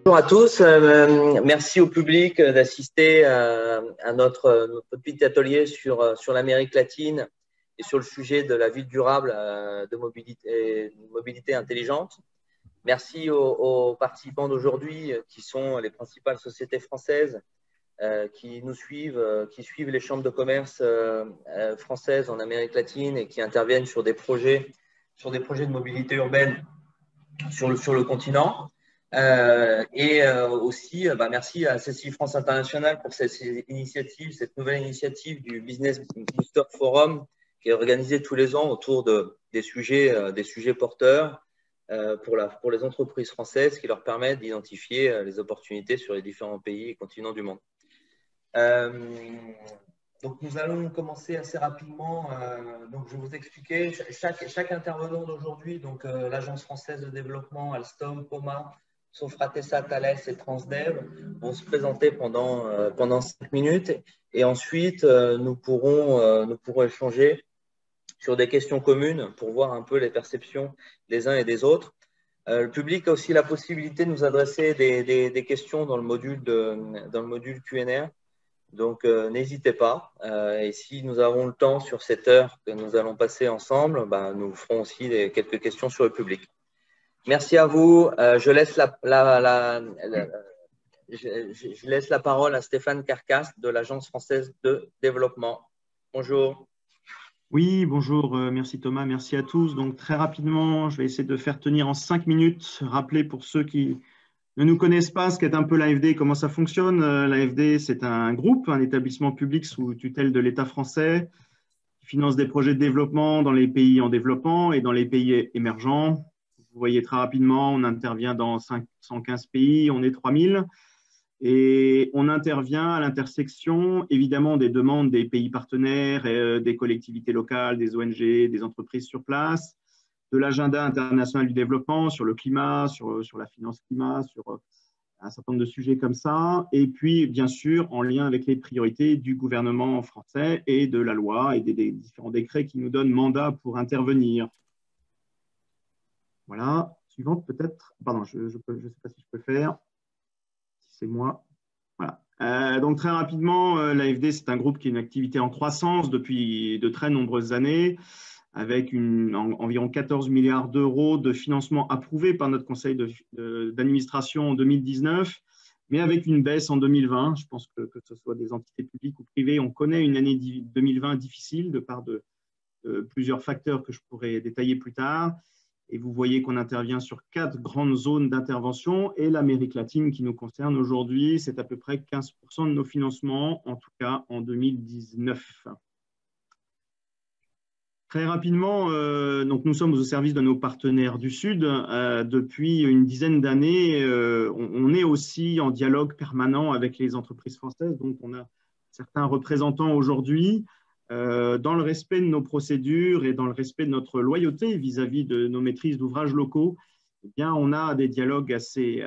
Bonjour à tous, merci au public d'assister à notre petit atelier sur l'Amérique latine et sur le sujet de la ville durable de mobilité intelligente. Merci aux participants d'aujourd'hui qui sont les principales sociétés françaises qui nous suivent, qui suivent les chambres de commerce françaises en Amérique latine et qui interviennent sur des projets de mobilité urbaine sur le continent. Aussi, merci à CCI France International pour cette nouvelle initiative du Business Booster Forum qui est organisée tous les ans autour des sujets porteurs pour les entreprises françaises qui leur permettent d'identifier les opportunités sur les différents pays et continents du monde. Donc, nous allons commencer assez rapidement. Donc, je vais vous expliquer chaque intervenant d'aujourd'hui, donc l'Agence française de développement, Alstom, Poma, Sofratesa, Thales et Transdev, vont se présenter pendant 5 minutes. Et ensuite, nous pourrons échanger sur des questions communes pour voir un peu les perceptions des uns et des autres. Le public a aussi la possibilité de nous adresser des questions dans le module Q&A. Donc, n'hésitez pas. Et si nous avons le temps sur cette heure que nous allons passer ensemble, nous ferons aussi quelques questions sur le public. Merci à vous. Je laisse je laisse la parole à Stéphane Carcasse de l'Agence française de développement. Bonjour. Oui, bonjour. Merci Thomas. Merci à tous. Donc, très rapidement, je vais essayer de faire tenir en 5 minutes. Rappeler pour ceux qui ne nous connaissent pas ce qu'est un peu l'AFD, comment ça fonctionne. L'AFD, c'est un groupe, un établissement public sous tutelle de l'État français qui finance des projets de développement dans les pays en développement et dans les pays émergents. Vous voyez très rapidement, on intervient dans 515 pays, on est 3000 et on intervient à l'intersection évidemment des demandes des pays partenaires, et, des collectivités locales, des ONG, des entreprises sur place, de l'agenda international du développement, sur le climat, sur la finance climat, sur un certain nombre de sujets comme ça, et puis bien sûr en lien avec les priorités du gouvernement français et de la loi et des différents décrets qui nous donnent mandat pour intervenir. Voilà, suivante peut-être, pardon, je ne sais pas si je peux faire, si c'est moi. Voilà. Donc très rapidement, l'AFD c'est un groupe qui a une activité en croissance depuis de très nombreuses années, avec environ 14 milliards d'euros de financement approuvé par notre conseil d'administration en 2019, mais avec une baisse en 2020. Je pense que ce soit des entités publiques ou privées, on connaît une année 2020 difficile de par de plusieurs facteurs que je pourrais détailler plus tard. Et vous voyez qu'on intervient sur 4 grandes zones d'intervention et l'Amérique latine qui nous concerne aujourd'hui, c'est à peu près 15% de nos financements, en tout cas en 2019. Très rapidement, donc nous sommes au service de nos partenaires du Sud. Depuis une dizaine d'années, on est aussi en dialogue permanent avec les entreprises françaises. Donc, on a certains représentants aujourd'hui. Dans le respect de nos procédures et dans le respect de notre loyauté vis-à-vis de nos maîtrises d'ouvrages locaux, eh bien, on a des dialogues assez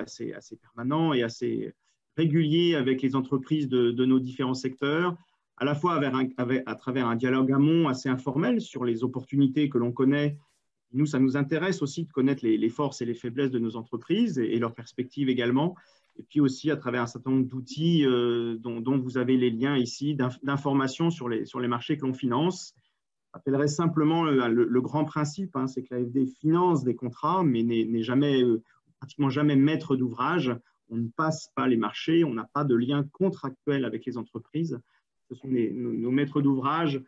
permanents et assez réguliers avec les entreprises de nos différents secteurs, à la fois à travers un dialogue amont assez informel sur les opportunités que l'on connaît. Nous, ça nous intéresse aussi de connaître les forces et les faiblesses de nos entreprises et leurs perspectives également. Et puis aussi à travers un certain nombre d'outils dont vous avez les liens ici, d'informations sur les marchés que l'on finance. Je rappellerai simplement le grand principe, c'est que l'AFD finance des contrats, mais n'est pratiquement jamais maître d'ouvrage. On ne passe pas les marchés, on n'a pas de lien contractuel avec les entreprises. Ce sont nos maîtres d'ouvrage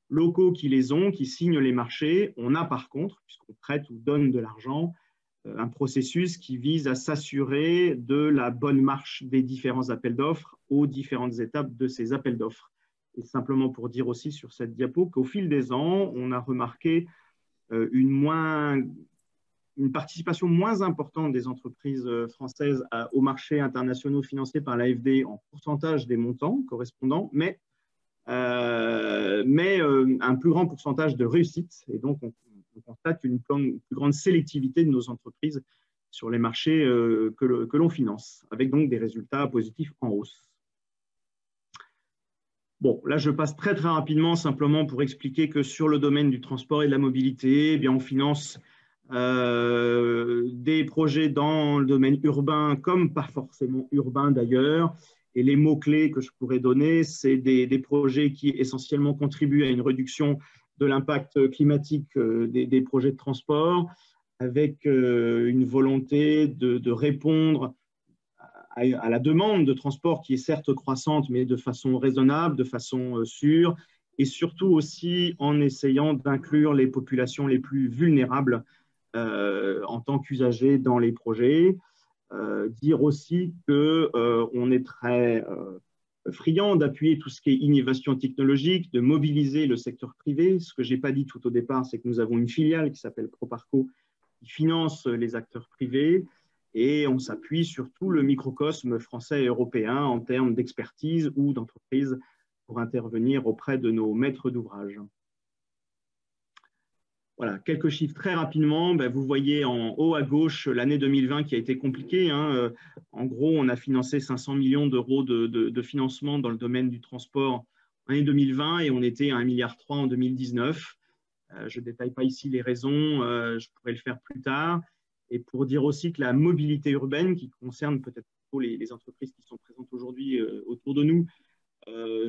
locaux qui les ont, qui signent les marchés. On a par contre, puisqu'on prête ou donne de l'argent, un processus qui vise à s'assurer de la bonne marche des différents appels d'offres aux différentes étapes de ces appels d'offres. Et simplement pour dire aussi sur cette diapo qu'au fil des ans, on a remarqué une participation moins importante des entreprises françaises aux marchés internationaux financés par l'AFD en pourcentage des montants correspondants, mais un plus grand pourcentage de réussite. Et donc, on constate une plus grande sélectivité de nos entreprises sur les marchés que l'on finance, avec donc des résultats positifs en hausse. Bon, là, je passe très, très rapidement, simplement pour expliquer que sur le domaine du transport et de la mobilité, eh bien, on finance des projets dans le domaine urbain comme pas forcément urbain d'ailleurs. Et les mots-clés que je pourrais donner, c'est des projets qui essentiellement contribuent à une réduction de l'impact climatique des projets de transport, avec une volonté de répondre à la demande de transport qui est certes croissante, mais de façon raisonnable, de façon sûre, et surtout aussi en essayant d'inclure les populations les plus vulnérables en tant qu'usagers dans les projets. Dire aussi qu'on est très friand d'appuyer tout ce qui est innovation technologique, de mobiliser le secteur privé. Ce que je n'ai pas dit tout au départ, c'est que nous avons une filiale qui s'appelle Proparco qui finance les acteurs privés et on s'appuie sur tout le microcosme français et européen en termes d'expertise ou d'entreprise pour intervenir auprès de nos maîtres d'ouvrage. Voilà, quelques chiffres très rapidement. Ben, vous voyez en haut à gauche l'année 2020 qui a été compliquée. Hein. En gros, on a financé 500 millions d'euros de financement dans le domaine du transport en année 2020 et on était à 1,3 milliard en 2019. Je ne détaille pas ici les raisons, je pourrais le faire plus tard. Et pour dire aussi que la mobilité urbaine, qui concerne peut-être les entreprises qui sont présentes aujourd'hui autour de nous,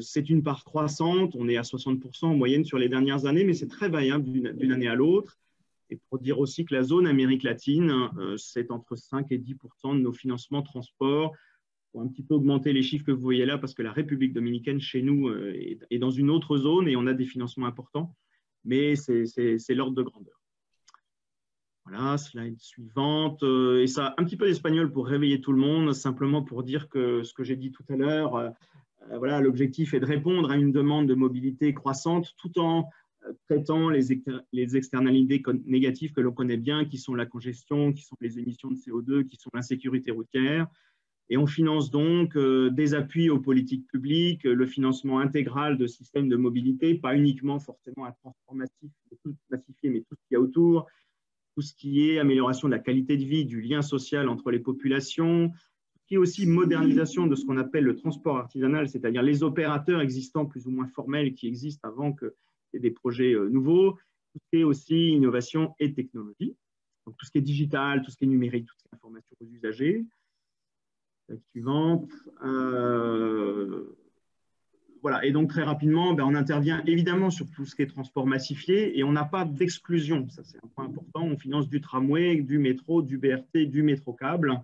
c'est une part croissante, on est à 60% en moyenne sur les dernières années, mais c'est très variable d'une année à l'autre. Et pour dire aussi que la zone Amérique latine, c'est entre 5 et 10% de nos financements transport. Pour un petit peu augmenter les chiffres que vous voyez là, parce que la République dominicaine, chez nous, est dans une autre zone et on a des financements importants, mais c'est l'ordre de grandeur. Voilà, slide suivante. Et ça, un petit peu d'espagnol pour réveiller tout le monde, simplement pour dire que ce que j'ai dit tout à l'heure, voilà, l'objectif est de répondre à une demande de mobilité croissante tout en traitant les externalités négatives que l'on connaît bien, qui sont la congestion, qui sont les émissions de CO2, qui sont l'insécurité routière. Et on finance donc des appuis aux politiques publiques, le financement intégral de systèmes de mobilité, pas uniquement forcément un transport massif, massifié, mais tout ce qu'il y a autour, tout ce qui est amélioration de la qualité de vie, du lien social entre les populations, qui est aussi modernisation de ce qu'on appelle le transport artisanal, c'est-à-dire les opérateurs existants plus ou moins formels qui existent avant qu'il y ait des projets nouveaux, tout ce qui est aussi innovation et technologie, donc tout ce qui est digital, tout ce qui est numérique, tout ce qui est information aux usagers. La suivante. Voilà, et donc très rapidement, on intervient évidemment sur tout ce qui est transport massifié et on n'a pas d'exclusion, ça c'est un point important, on finance du tramway, du métro, du BRT, du métro-câble.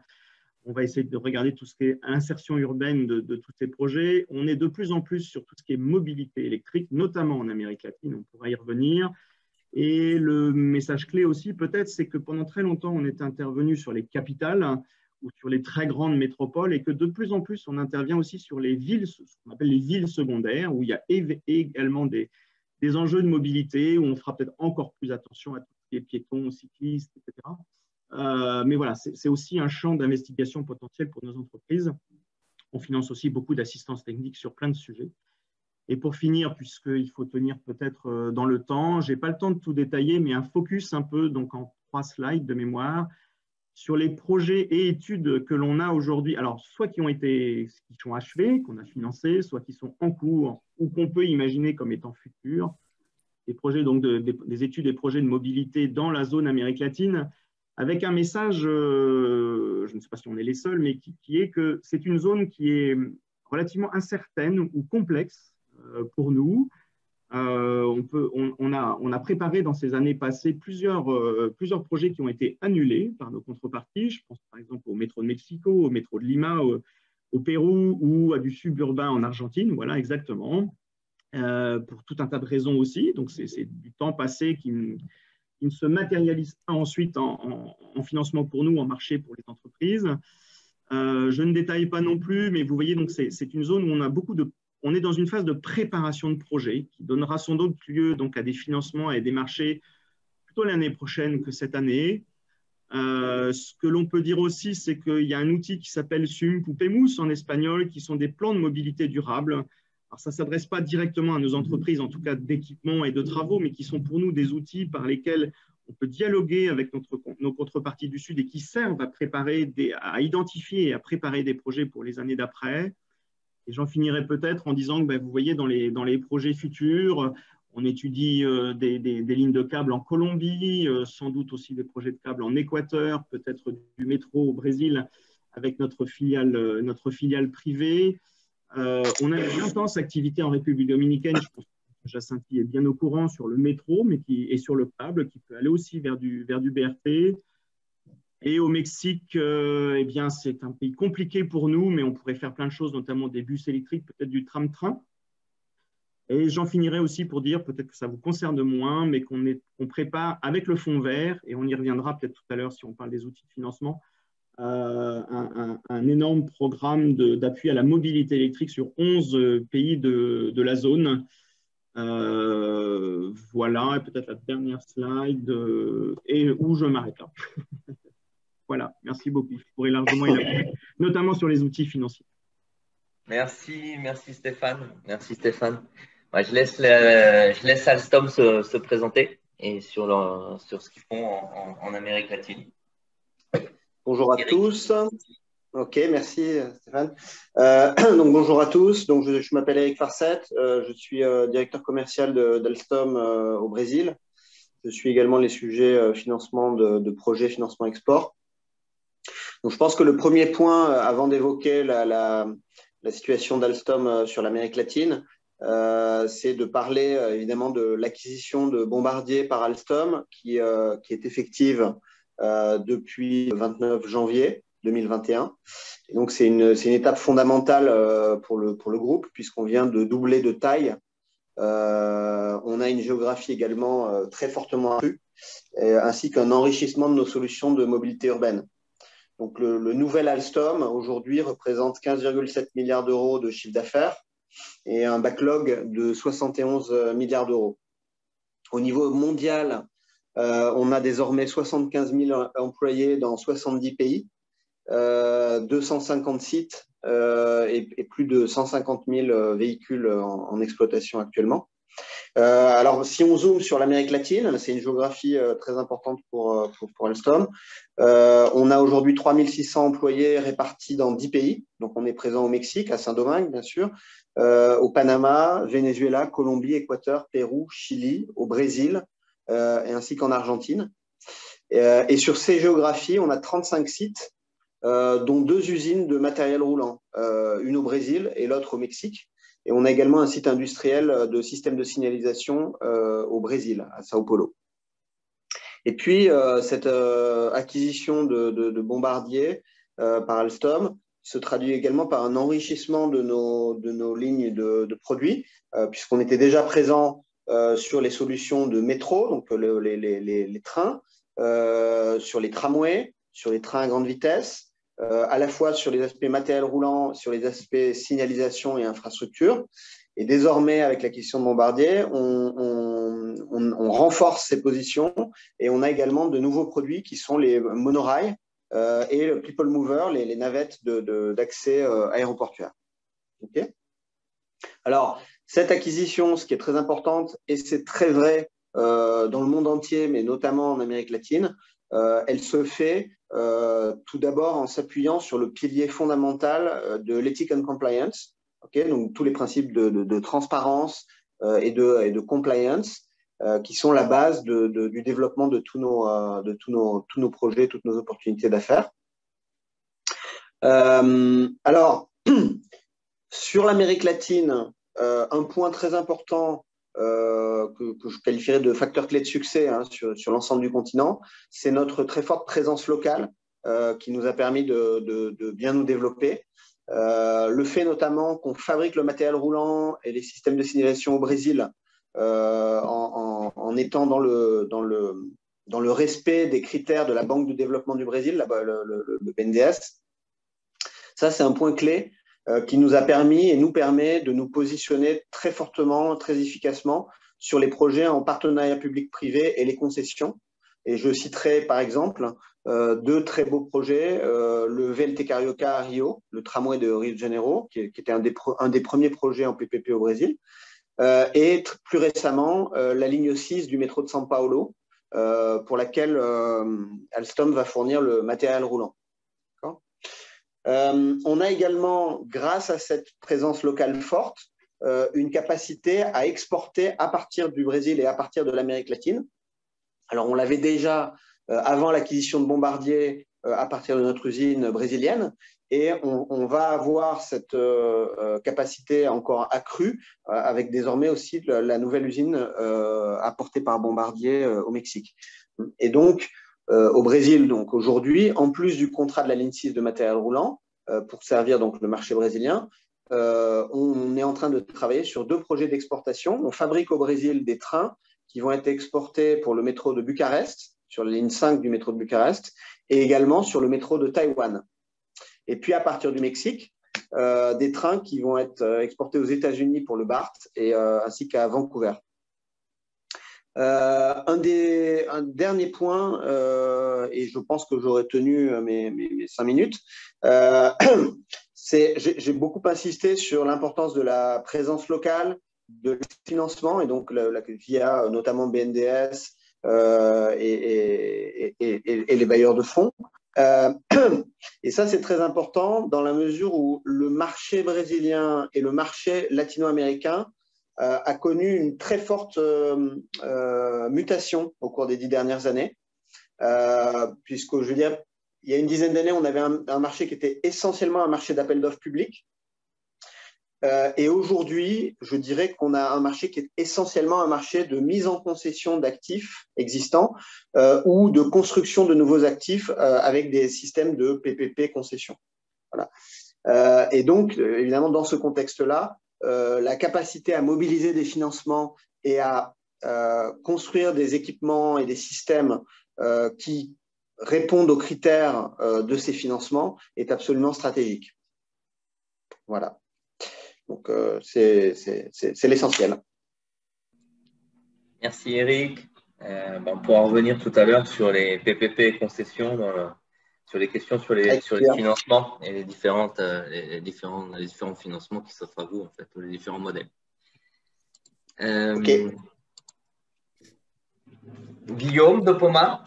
On va essayer de regarder tout ce qui est insertion urbaine de tous ces projets. On est de plus en plus sur tout ce qui est mobilité électrique, notamment en Amérique latine, on pourra y revenir. Et le message clé aussi, peut-être, c'est que pendant très longtemps, on est intervenu sur les capitales ou sur les très grandes métropoles et que de plus en plus, on intervient aussi sur les villes, ce qu'on appelle les villes secondaires, où il y a également des enjeux de mobilité, où on fera peut-être encore plus attention à tout ce qui est piétons, cyclistes, etc. Mais voilà, c'est aussi un champ d'investigation potentiel pour nos entreprises. On finance aussi beaucoup d'assistance technique sur plein de sujets. Et pour finir, puisqu'il faut tenir peut-être dans le temps, je n'ai pas le temps de tout détailler, mais un focus un peu, donc en 3 slides de mémoire, sur les projets et études que l'on a aujourd'hui, alors soit qui sont achevés, qu'on a financés, soit qui sont en cours ou qu'on peut imaginer comme étant futurs. Des projets, donc des études et projets de mobilité dans la zone Amérique latine, avec un message, je ne sais pas si on est les seuls, mais qui est que c'est une zone qui est relativement incertaine ou complexe pour nous. On a préparé dans ces années passées plusieurs projets qui ont été annulés par nos contreparties. Je pense par exemple au métro de Mexico, au métro de Lima, au Pérou ou à du suburbain en Argentine. Voilà, exactement. Pour tout un tas de raisons aussi. Donc, c'est du temps passé qui ne se matérialise pas ensuite en financement pour nous, en marché pour les entreprises. Je ne détaille pas non plus, mais vous voyez, donc c'est une zone où on est dans une phase de préparation de projet qui donnera sans doute lieu donc, à des financements et des marchés plutôt l'année prochaine que cette année. Ce que l'on peut dire aussi, c'est qu'il y a un outil qui s'appelle SUMP ou PEMUS en espagnol, qui sont des plans de mobilité durable. Alors, ça ne s'adresse pas directement à nos entreprises, en tout cas d'équipement et de travaux, mais qui sont pour nous des outils par lesquels on peut dialoguer avec nos contreparties du Sud et qui servent à identifier et à préparer des projets pour les années d'après. Et j'en finirai peut-être en disant que vous voyez, dans les projets futurs, On étudie des lignes de câbles en Colombie, sans doute aussi des projets de câbles en Équateur, peut-être du métro au Brésil avec notre filiale privée. On a une intense activité en République dominicaine. Je pense que Jacinti est bien au courant sur le métro, mais qui est sur le câble, qui peut aller aussi vers du BRT. Et au Mexique, eh bien, c'est un pays compliqué pour nous, mais on pourrait faire plein de choses, notamment des bus électriques, peut-être du tram-train. Et j'en finirai aussi pour dire, peut-être que ça vous concerne moins, mais qu'on prépare avec le fonds vert, et on y reviendra peut-être tout à l'heure si on parle des outils de financement, un énorme programme d'appui à la mobilité électrique sur 11 pays de la zone. Voilà, et peut-être la dernière slide, et où je m'arrête là. Voilà, merci beaucoup. Je pourrais largement élaborer, notamment sur les outils financiers. Merci Stéphane. Merci Stéphane. Ouais, je laisse Alstom se présenter et sur ce qu'ils font en Amérique latine. Bonjour à tous. Ok, merci Stéphane. Donc bonjour à tous. Donc je m'appelle Eric Farset. Je suis directeur commercial d'Alstom au Brésil. Je suis également les sujets financement de projets financement export. Donc je pense que le premier point, avant d'évoquer la situation d'Alstom sur l'Amérique latine, c'est de parler évidemment de l'acquisition de Bombardier par Alstom qui est effective depuis le 29 janvier 2021. Et donc c'est une étape fondamentale pour le groupe puisqu'on vient de doubler de taille. On a une géographie également très fortement accrue, ainsi qu'un enrichissement de nos solutions de mobilité urbaine. Donc le nouvel Alstom aujourd'hui représente 15,7 milliards d'euros de chiffre d'affaires et un backlog de 71 milliards d'euros. Au niveau mondial, on a désormais 75 000 employés dans 70 pays, 250 sites et plus de 150 000 véhicules en exploitation actuellement. Alors, si on zoome sur l'Amérique latine, c'est une géographie très importante pour Alstom. On a aujourd'hui 3600 employés répartis dans 10 pays. Donc, on est présent au Mexique, à Saint-Domingue, bien sûr, au Panama, Venezuela, Colombie, Équateur, Pérou, Chili, au Brésil, et ainsi qu'en Argentine. Et sur ces géographies, on a 35 sites, dont 2 usines de matériel roulant, une au Brésil et l'autre au Mexique. Et on a également un site industriel de système de signalisation au Brésil, à Sao Paulo. Et puis, cette acquisition de Bombardier par Alstom se traduit également par un enrichissement de nos lignes de produits, puisqu'on était déjà présent sur les solutions de métro, donc les trains, sur les tramways, sur les trains à grande vitesse, à la fois sur les aspects matériel roulant, sur les aspects signalisation et infrastructure. Et désormais, avec l'acquisition de Bombardier, on renforce ces positions et on a également de nouveaux produits qui sont les monorails et le people mover, les navettes d'accès aéroportuaire. Okay. Alors, cette acquisition, ce qui est très importante, et c'est très vrai dans le monde entier, mais notamment en Amérique latine, elle se fait tout d'abord en s'appuyant sur le pilier fondamental de l'ethic and compliance, okay, donc tous les principes de transparence et de compliance qui sont la base du développement de tous nos projets, toutes nos opportunités d'affaires. Alors, sur l'Amérique latine, un point très important que je qualifierais de facteur clé de succès sur l'ensemble du continent, c'est notre très forte présence locale qui nous a permis de bien nous développer. Le fait notamment qu'on fabrique le matériel roulant et les systèmes de signalisation au Brésil en étant dans le respect des critères de la Banque de développement du Brésil, le BNDES. Ça, c'est un point clé qui nous a permis et nous permet de nous positionner très fortement, très efficacement sur les projets en partenariat public-privé et les concessions. Et je citerai par exemple 2 très beaux projets, le VLT Carioca à Rio, le tramway de Rio de Janeiro, qui était un des premiers projets en PPP au Brésil, et plus récemment la ligne 6 du métro de São Paulo, pour laquelle Alstom va fournir le matériel roulant. On a également, grâce à cette présence locale forte, une capacité à exporter à partir du Brésil et à partir de l'Amérique latine. Alors, on l'avait déjà avant l'acquisition de Bombardier à partir de notre usine brésilienne, et on va avoir cette capacité encore accrue avec désormais aussi la nouvelle usine apportée par Bombardier au Mexique. Et donc, au Brésil, donc aujourd'hui, en plus du contrat de la ligne 6 de matériel roulant pour servir donc le marché brésilien, on est en train de travailler sur 2 projets d'exportation. On fabrique au Brésil des trains qui vont être exportés pour le métro de Bucarest, sur la ligne 5 du métro de Bucarest, et également sur le métro de Taïwan. Et puis, à partir du Mexique, des trains qui vont être exportés aux États-Unis pour le BART, ainsi qu'à Vancouver. Un dernier point, et je pense que j'aurais tenu mes 5 minutes, j'ai beaucoup insisté sur l'importance de la présence locale, de financement, et donc via notamment BNDES et les bailleurs de fonds. Et ça, c'est très important dans la mesure où le marché brésilien et le marché latino-américain a connu une très forte mutation au cours des 10 dernières années, puisque, je veux dire, il y a une dizaine d'années, on avait un marché qui était essentiellement un marché d'appel d'offres public. Et aujourd'hui, je dirais qu'on a un marché qui est essentiellement un marché de mise en concession d'actifs existants ou de construction de nouveaux actifs avec des systèmes de PPP concession. Voilà. Et donc, évidemment, dans ce contexte-là, la capacité à mobiliser des financements et à construire des équipements et des systèmes qui répondent aux critères de ces financements est absolument stratégique. Voilà. Donc, c'est l'essentiel. Merci Eric. On pourra revenir tout à l'heure sur les PPP et concessions, sur les questions sur les financements et les différents financements qui s'offrent à vous, en fait, les différents modèles. Okay. Guillaume de Poma,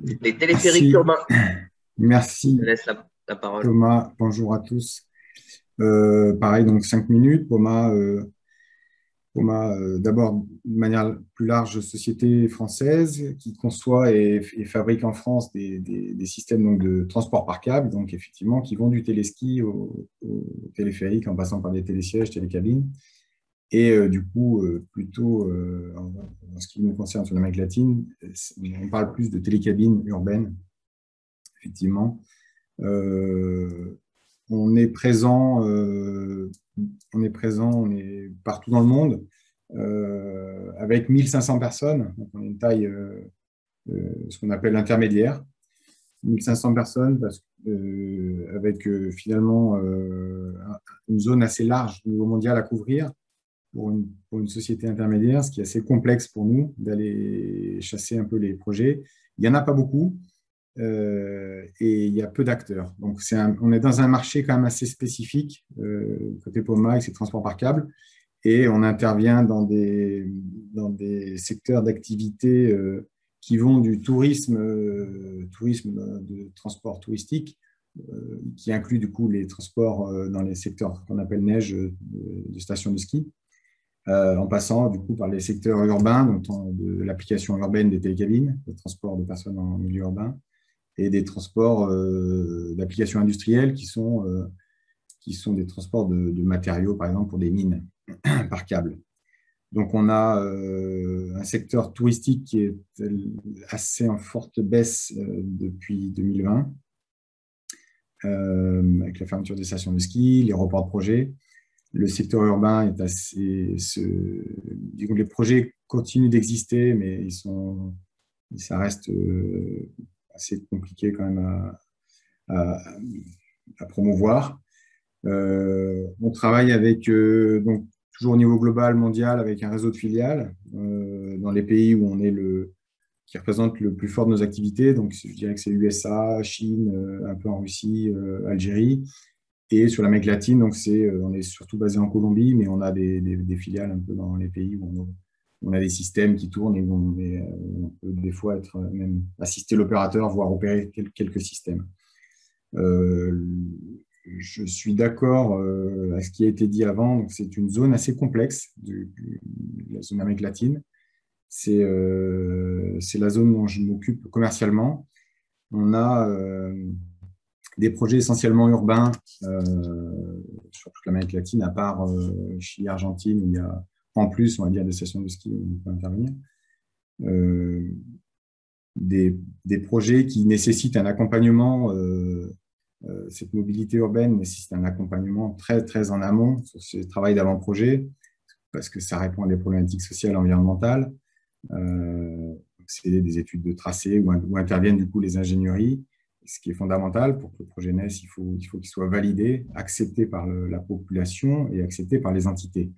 les téléphériques urbains. Merci. Je laisse la parole. Thomas, bonjour à tous. Pareil, donc 5 minutes. Poma, d'abord, de manière plus large, société française qui conçoit et fabrique en France des systèmes donc, de transport par câble, donc effectivement, qui vont du téléski au téléphérique en passant par des télésièges, télécabines. Et du coup, plutôt, en ce qui nous concerne sur l'Amérique latine, on parle plus de télécabines urbaines, effectivement. On est présent partout dans le monde avec 1500 personnes. Donc on a une taille, ce qu'on appelle intermédiaire. 1500 personnes avec finalement une zone assez large au niveau mondial à couvrir pour une société intermédiaire, ce qui est assez complexe pour nous d'aller chasser un peu les projets. Il n'y en a pas beaucoup. Et il y a peu d'acteurs. Donc, on est dans un marché quand même assez spécifique, côté Poma, avec ses transports par câble, et on intervient dans des secteurs d'activité qui vont du tourisme de transport touristique, qui inclut du coup les transports dans les secteurs qu'on appelle neige de stations de ski, en passant du coup par les secteurs urbains, donc de l'application urbaine des télécabines, le transport de personnes en milieu urbain, et des transports d'applications industrielles qui sont des transports de matériaux, par exemple, pour des mines par câble. Donc, on a un secteur touristique qui est assez en forte baisse depuis 2020, avec la fermeture des stations de ski, les reports de projets. Le secteur urbain est assez... disons que les projets continuent d'exister, mais ça reste... assez compliqué quand même à promouvoir. On travaille avec, donc, toujours au niveau global, mondial, avec un réseau de filiales dans les pays où on est qui représente le plus fort de nos activités. Donc, je dirais que c'est USA, Chine, un peu en Russie, Algérie. Et sur l'Amérique latine, donc on est surtout basé en Colombie, mais on a des filiales un peu dans les pays où on a des systèmes qui tournent et on peut des fois assister l'opérateur, voire opérer quelques systèmes. je suis d'accord à ce qui a été dit avant. C'est une zone assez complexe, la zone Amérique latine. C'est la zone dont je m'occupe commercialement. On a des projets essentiellement urbains sur toute l'Amérique latine, à part Chili, Argentine, où il y a en plus, on va dire, des stations de ski où on peut intervenir. Des projets qui nécessitent un accompagnement, cette mobilité urbaine nécessite un accompagnement très, très en amont sur ce travail d'avant-projet, parce que ça répond à des problématiques sociales et environnementales. C'est des études de tracé où interviennent du coup les ingénieries. Ce qui est fondamental pour que le projet naisse, il faut qu'il soit validé, accepté par la population et accepté par les entités.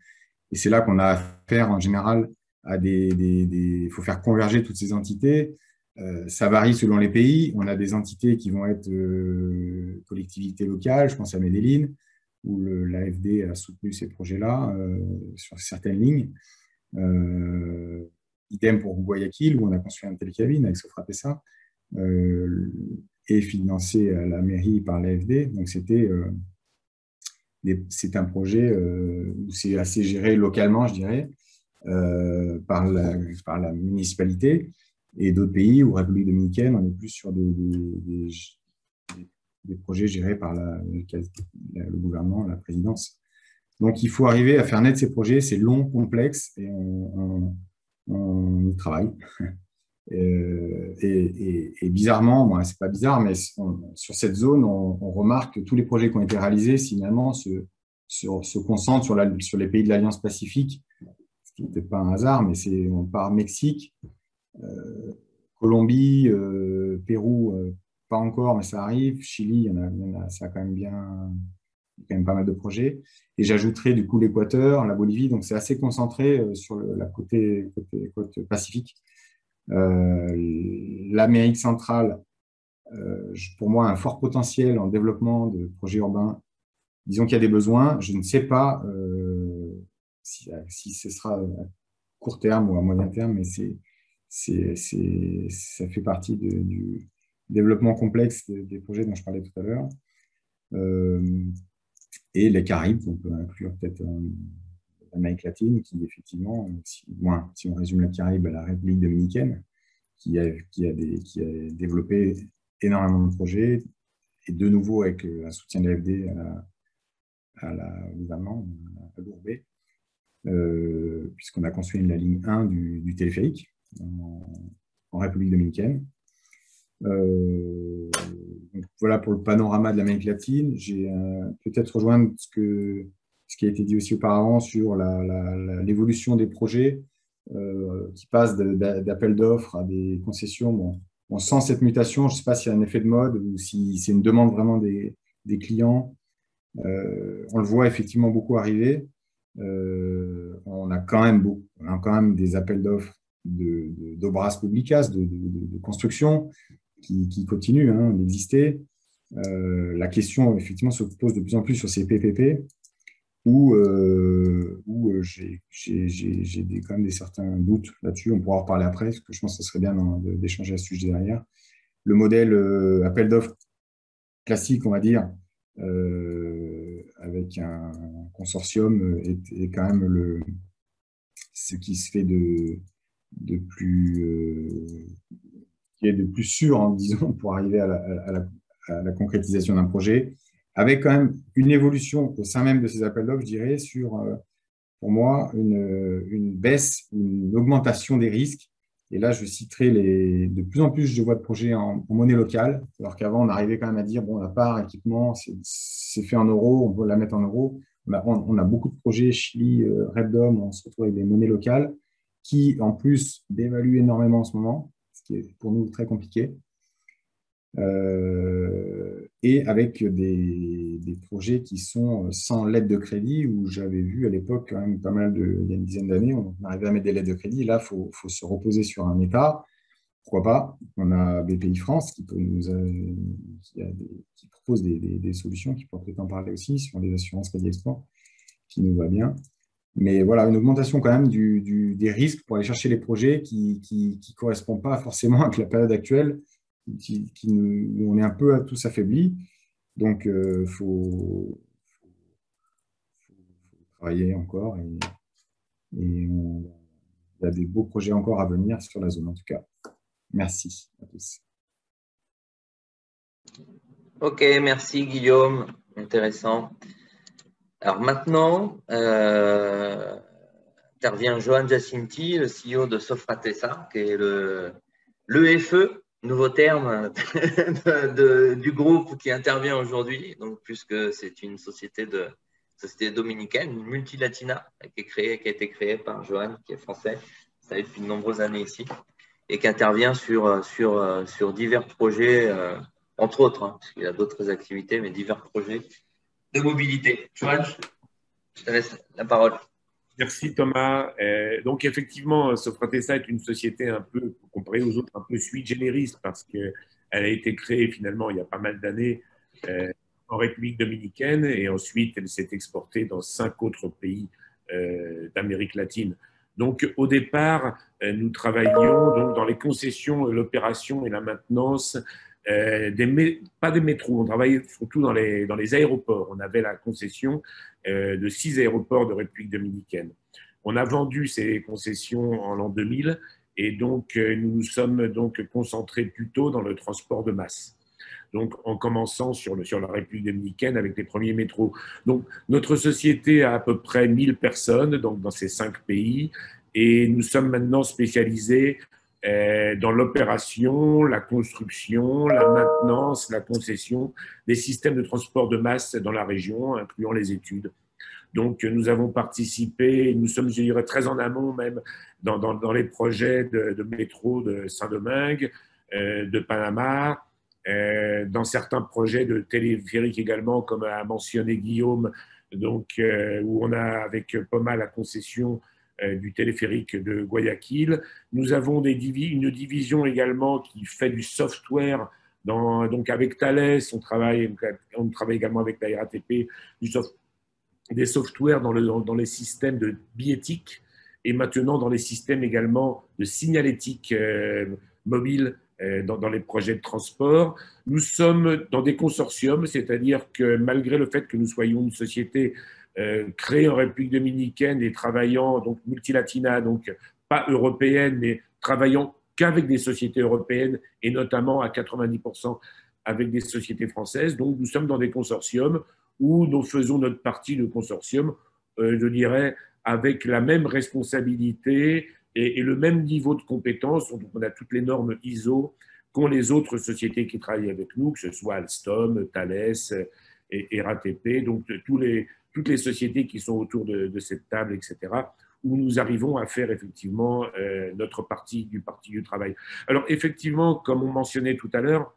Et c'est là qu'on a affaire en général à il faut faire converger toutes ces entités. Ça varie selon les pays. On a des entités qui vont être collectivités locales, je pense à Medellín, où l'AFD a soutenu ces projets-là sur certaines lignes. Idem pour Guayaquil, où on a construit un télécabine avec Sofratesa, et financé à la mairie par l'AFD. Donc c'est un projet où c'est assez géré localement, je dirais, par la municipalité. Et d'autres pays, ou République dominicaine, on est plus sur des projets gérés par le gouvernement, la présidence. Donc, il faut arriver à faire naître ces projets. C'est long, complexe, et on y travaille. Et bizarrement, moi, c'est pas bizarre, mais sur cette zone, on remarque que tous les projets qui ont été réalisés, finalement, se concentrent sur les pays de l'Alliance Pacifique, ce qui n'était pas un hasard, mais on part Mexique, Colombie, Pérou, pas encore, mais ça arrive. Chili, ça a quand même pas mal de projets. Et j'ajouterai du coup l'Équateur, la Bolivie, donc c'est assez concentré sur la côte Pacifique. L'Amérique centrale, pour moi, a un fort potentiel en développement de projets urbains. Disons qu'il y a des besoins. Je ne sais pas si ce sera à court terme ou à moyen terme, mais ça fait partie du développement complexe des projets dont je parlais tout à l'heure. Et les Caraïbes, on peut inclure peut-être l'Amérique latine, qui effectivement, si on résume la Caraïbe à la République dominicaine, qui a développé énormément de projets, et de nouveau avec un soutien de l'AFD au gouvernement, à l'URB, puisqu'on a construit la ligne 1 du téléphérique en République dominicaine. Donc voilà pour le panorama de l'Amérique latine. J'ai peut-être rejoindre ce qui a été dit aussi auparavant sur l'évolution des projets qui passent d'appels d'offres à des concessions. Bon, on sent cette mutation. Je ne sais pas s'il y a un effet de mode ou si c'est une demande vraiment des clients. On le voit effectivement beaucoup arriver. On a quand même des appels d'offres d'obras publicas, de construction qui continuent d'exister. La question, effectivement, se pose de plus en plus sur ces PPP, où j'ai quand même certains doutes là-dessus. On pourra en reparler après, parce que je pense que ce serait bien d'échanger à ce sujet derrière. Le modèle appel d'offres classique, on va dire, avec un consortium, est quand même ce qui se fait de plus sûr, disons, pour arriver à la concrétisation d'un projet, avec quand même une évolution au sein même de ces appels d'offres, je dirais, sur, pour moi, une baisse, une augmentation des risques. Et là, je citerai de plus en plus, je vois de projets en monnaie locale, alors qu'avant, on arrivait quand même à dire, bon, la part équipement, c'est fait en euros, on peut la mettre en euros. On a beaucoup de projets, Chili, Red Dome, on se retrouve avec des monnaies locales qui, en plus, dévaluent énormément en ce moment, ce qui est pour nous très compliqué. Et avec des projets qui sont sans lettre de crédit, où j'avais vu à l'époque quand même pas mal il y a une dizaine d'années, on arrivait à mettre des lettres de crédit. Là, il faut se reposer sur un État. Pourquoi pas? On a BPI France qui propose des solutions, qui pourrait peut-être en parler aussi, sur les assurances crédit export, qui nous va bien. Mais voilà, une augmentation quand même des risques pour aller chercher les projets qui ne correspondent pas forcément avec la période actuelle, où on est un peu tous affaiblis. Donc, faut travailler encore il y a des beaux projets encore à venir sur la zone, en tout cas. Merci à tous. Ok, merci Guillaume, intéressant. Alors maintenant, intervient Johan Giacinti, le CEO de Sofratesa, qui est l'EFE, nouveau terme du groupe qui intervient aujourd'hui, donc puisque c'est une société dominicaine, une multilatina, qui a été créée par Johan, qui est français, ça fait depuis de nombreuses années ici, et qui intervient sur divers projets, entre autres, hein, parce qu'il y a d'autres activités, mais divers projets de mobilité. Johan, je te laisse la parole. Merci Thomas. Donc effectivement, Sofratesa est une société un peu, comparée aux autres, un peu sui generis parce qu'elle a été créée finalement il y a pas mal d'années en République dominicaine et ensuite elle s'est exportée dans 5 autres pays d'Amérique latine. Donc au départ, nous travaillions donc dans les concessions, l'opération et la maintenance pas des métros, on travaillait surtout dans les aéroports. On avait la concession de 6 aéroports de République dominicaine. On a vendu ces concessions en l'an 2000 et donc nous nous sommes donc concentrés plutôt dans le transport de masse. Donc en commençant sur la République dominicaine avec les premiers métros. Donc notre société a à peu près 1000 personnes donc, dans ces 5 pays et nous sommes maintenant spécialisés dans l'opération, la construction, la maintenance, la concession des systèmes de transport de masse dans la région, incluant les études. Donc, nous avons participé, nous sommes, je dirais, très en amont même dans les projets de métro de Saint-Domingue, de Panama, dans certains projets de téléphérique également, comme a mentionné Guillaume, donc, où on a avec POMA la concession du téléphérique de Guayaquil. Nous avons une division également qui fait du software. Donc avec Thales, on travaille également avec la RATP, des softwares dans les systèmes de billettique et maintenant dans les systèmes également de signalétique mobile dans les projets de transport. Nous sommes dans des consortiums, c'est-à-dire que malgré le fait que nous soyons une société créée en République dominicaine et travaillant, donc multilatina, donc pas européenne, mais travaillant qu'avec des sociétés européennes et notamment à 90% avec des sociétés françaises. Donc nous sommes dans des consortiums où nous faisons notre partie de consortium, je dirais, avec la même responsabilité et le même niveau de compétence. Donc on a toutes les normes ISO qu'ont les autres sociétés qui travaillent avec nous, que ce soit Alstom, Thales et RATP, donc toutes les sociétés qui sont autour de cette table, etc., où nous arrivons à faire effectivement notre partie du travail. Alors effectivement, comme on mentionnait tout à l'heure,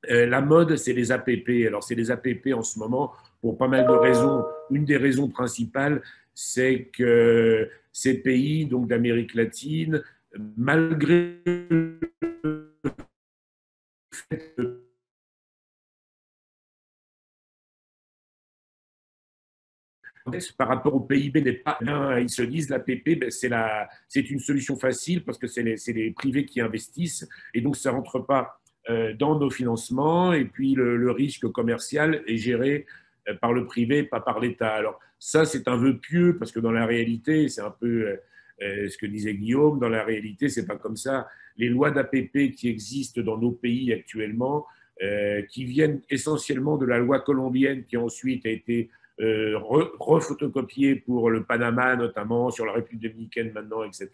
la mode, c'est les APP. Alors, c'est les APP en ce moment pour pas mal de raisons. Une des raisons principales, c'est que ces pays donc d'Amérique latine, malgré le fait que par rapport au PIB n'est pas là, ils se disent l'APP, ben, c'est une solution facile parce que c'est les privés qui investissent et donc ça ne rentre pas dans nos financements et puis le risque commercial est géré par le privé, pas par l'État. Alors ça, c'est un vœu pieux parce que dans la réalité, c'est un peu ce que disait Guillaume, dans la réalité, c'est pas comme ça. Les lois d'APP qui existent dans nos pays actuellement, qui viennent essentiellement de la loi colombienne qui ensuite a été refotocopiées pour le Panama notamment, sur la République dominicaine maintenant, etc.,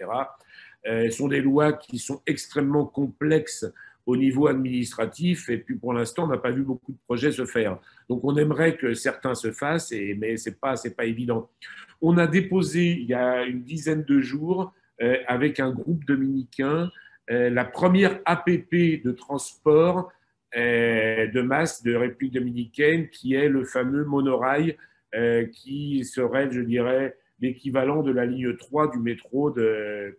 sont des lois qui sont extrêmement complexes au niveau administratif et puis pour l'instant, on n'a pas vu beaucoup de projets se faire. Donc, on aimerait que certains se fassent, mais ce n'est pas évident. On a déposé, il y a une dizaine de jours, avec un groupe dominicain, la première APP de transport de masse de République dominicaine, qui est le fameux monorail qui serait, je dirais, l'équivalent de la ligne 3 du métro de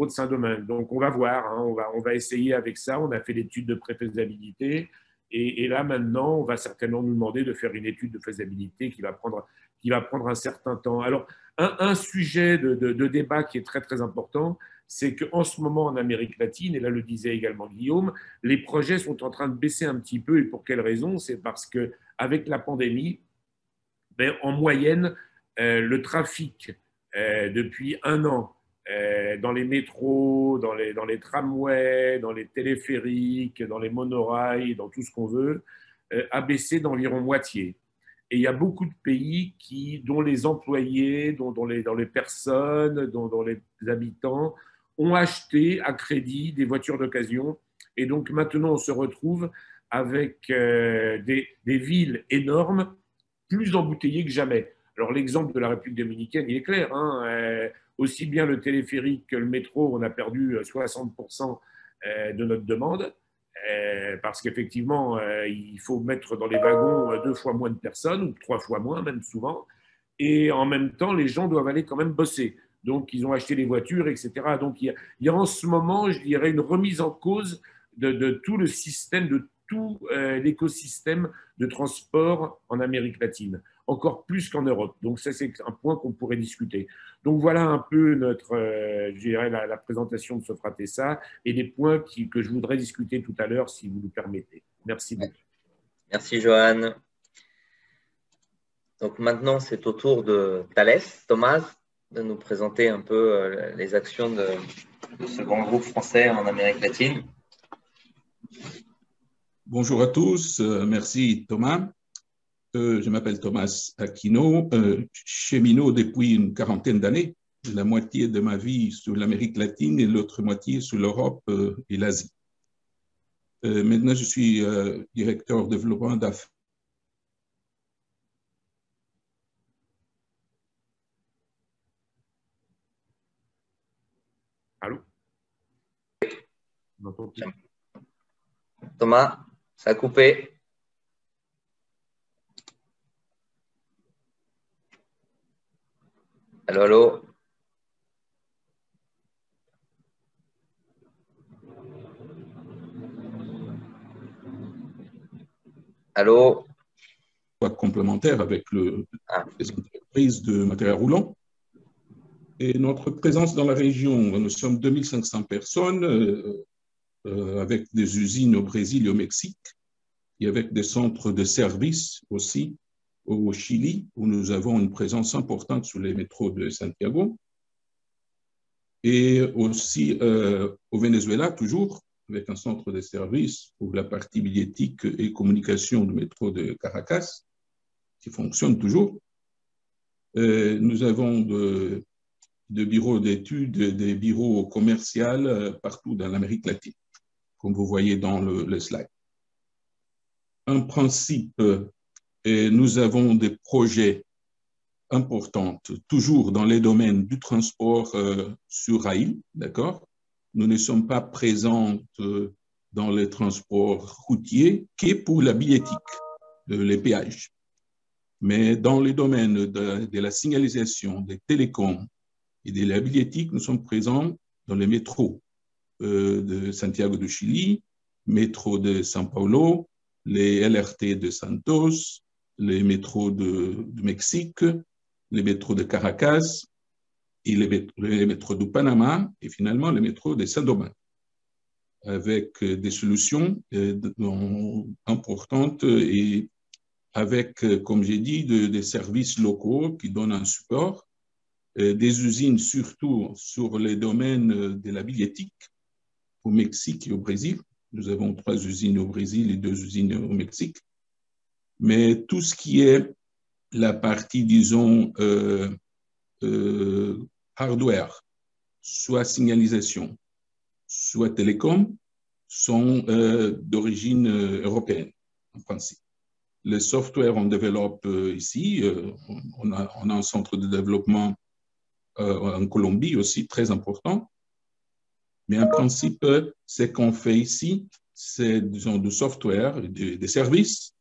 Saint-Domingue. Donc, on va voir, hein, on va essayer avec ça. On a fait l'étude de préfaisabilité. Et là, maintenant, on va certainement nous demander de faire une étude de faisabilité qui va prendre un certain temps. Alors, un sujet de débat qui est très, très important, c'est qu'en ce moment en Amérique latine, et là le disait également Guillaume, les projets sont en train de baisser un petit peu. Et pour quelle raison? C'est parce qu'avec la pandémie, en moyenne, le trafic depuis un an dans les métros, dans les tramways, dans les téléphériques, dans les monorails, dans tout ce qu'on veut, a baissé d'environ moitié. Et il y a beaucoup de pays dont les employés, dont les personnes, dont les habitants ont acheté à crédit des voitures d'occasion. Et donc maintenant, on se retrouve avec des villes énormes, plus embouteillées que jamais. Alors l'exemple de la République dominicaine, il est clair. Aussi bien le téléphérique que le métro, on a perdu 60% de notre demande. Parce qu'effectivement, il faut mettre dans les wagons 2 fois moins de personnes, ou 3 fois moins, même souvent. Et en même temps, les gens doivent aller quand même bosser. Donc, ils ont acheté les voitures, etc. Donc, il y a en ce moment, je dirais, une remise en cause de tout le système, de tout l'écosystème de transport en Amérique latine, encore plus qu'en Europe. Donc, ça, c'est un point qu'on pourrait discuter. Donc, voilà un peu je dirais, la présentation de Sofratessa et les points que je voudrais discuter tout à l'heure, si vous le permettez. Merci beaucoup. Merci, Johan. Donc, maintenant, c'est au tour de Thalès, Thomas, de nous présenter un peu les actions de ce grand groupe français en Amérique latine. Bonjour à tous, merci Thomas. Je m'appelle Thomas Aquino, cheminot depuis une quarantaine d'années, la moitié de ma vie sur l'Amérique latine et l'autre moitié sur l'Europe et l'Asie. Maintenant, je suis directeur développement d'affaires. Allô? Thomas, ça a coupé. Allô, allô? Allô? Complémentaire avec les entreprises de matériel roulant. Et notre présence dans la région, nous sommes 2500 personnes avec des usines au Brésil et au Mexique et avec des centres de services aussi au Chili, où nous avons une présence importante sur les métros de Santiago. Et aussi au Venezuela, toujours, avec un centre de services pour la partie billettique et communication du métro de Caracas, qui fonctionne toujours. Nous avons de bureaux d'études, des bureaux commerciaux partout dans l'Amérique latine, comme vous voyez dans le slide. En principe, nous avons des projets importants, toujours dans les domaines du transport sur rail, d'accord? Nous ne sommes pas présents dans les transports routiers que pour la billettique, les péages. Mais dans les domaines de la signalisation, des télécoms et de la billettique, nous sommes présents dans les métros de Santiago du Chili, métro de São Paulo, les LRT de Santos, les métros du Mexique, les métros de Caracas, et les métros du Panama, et finalement les métros de Saint-Domingue, avec des solutions importantes et avec, comme j'ai dit, des services locaux qui donnent un support, des usines surtout sur les domaines de la billettique au Mexique et au Brésil. Nous avons 3 usines au Brésil et 2 usines au Mexique. Mais tout ce qui est la partie, disons, hardware, soit signalisation, soit télécom, sont d'origine européenne, en principe. Le software, on développe ici. On a un centre de développement en Colombie aussi, très important. Mais en principe, ce qu'on fait ici, c'est, disons, du software, des services.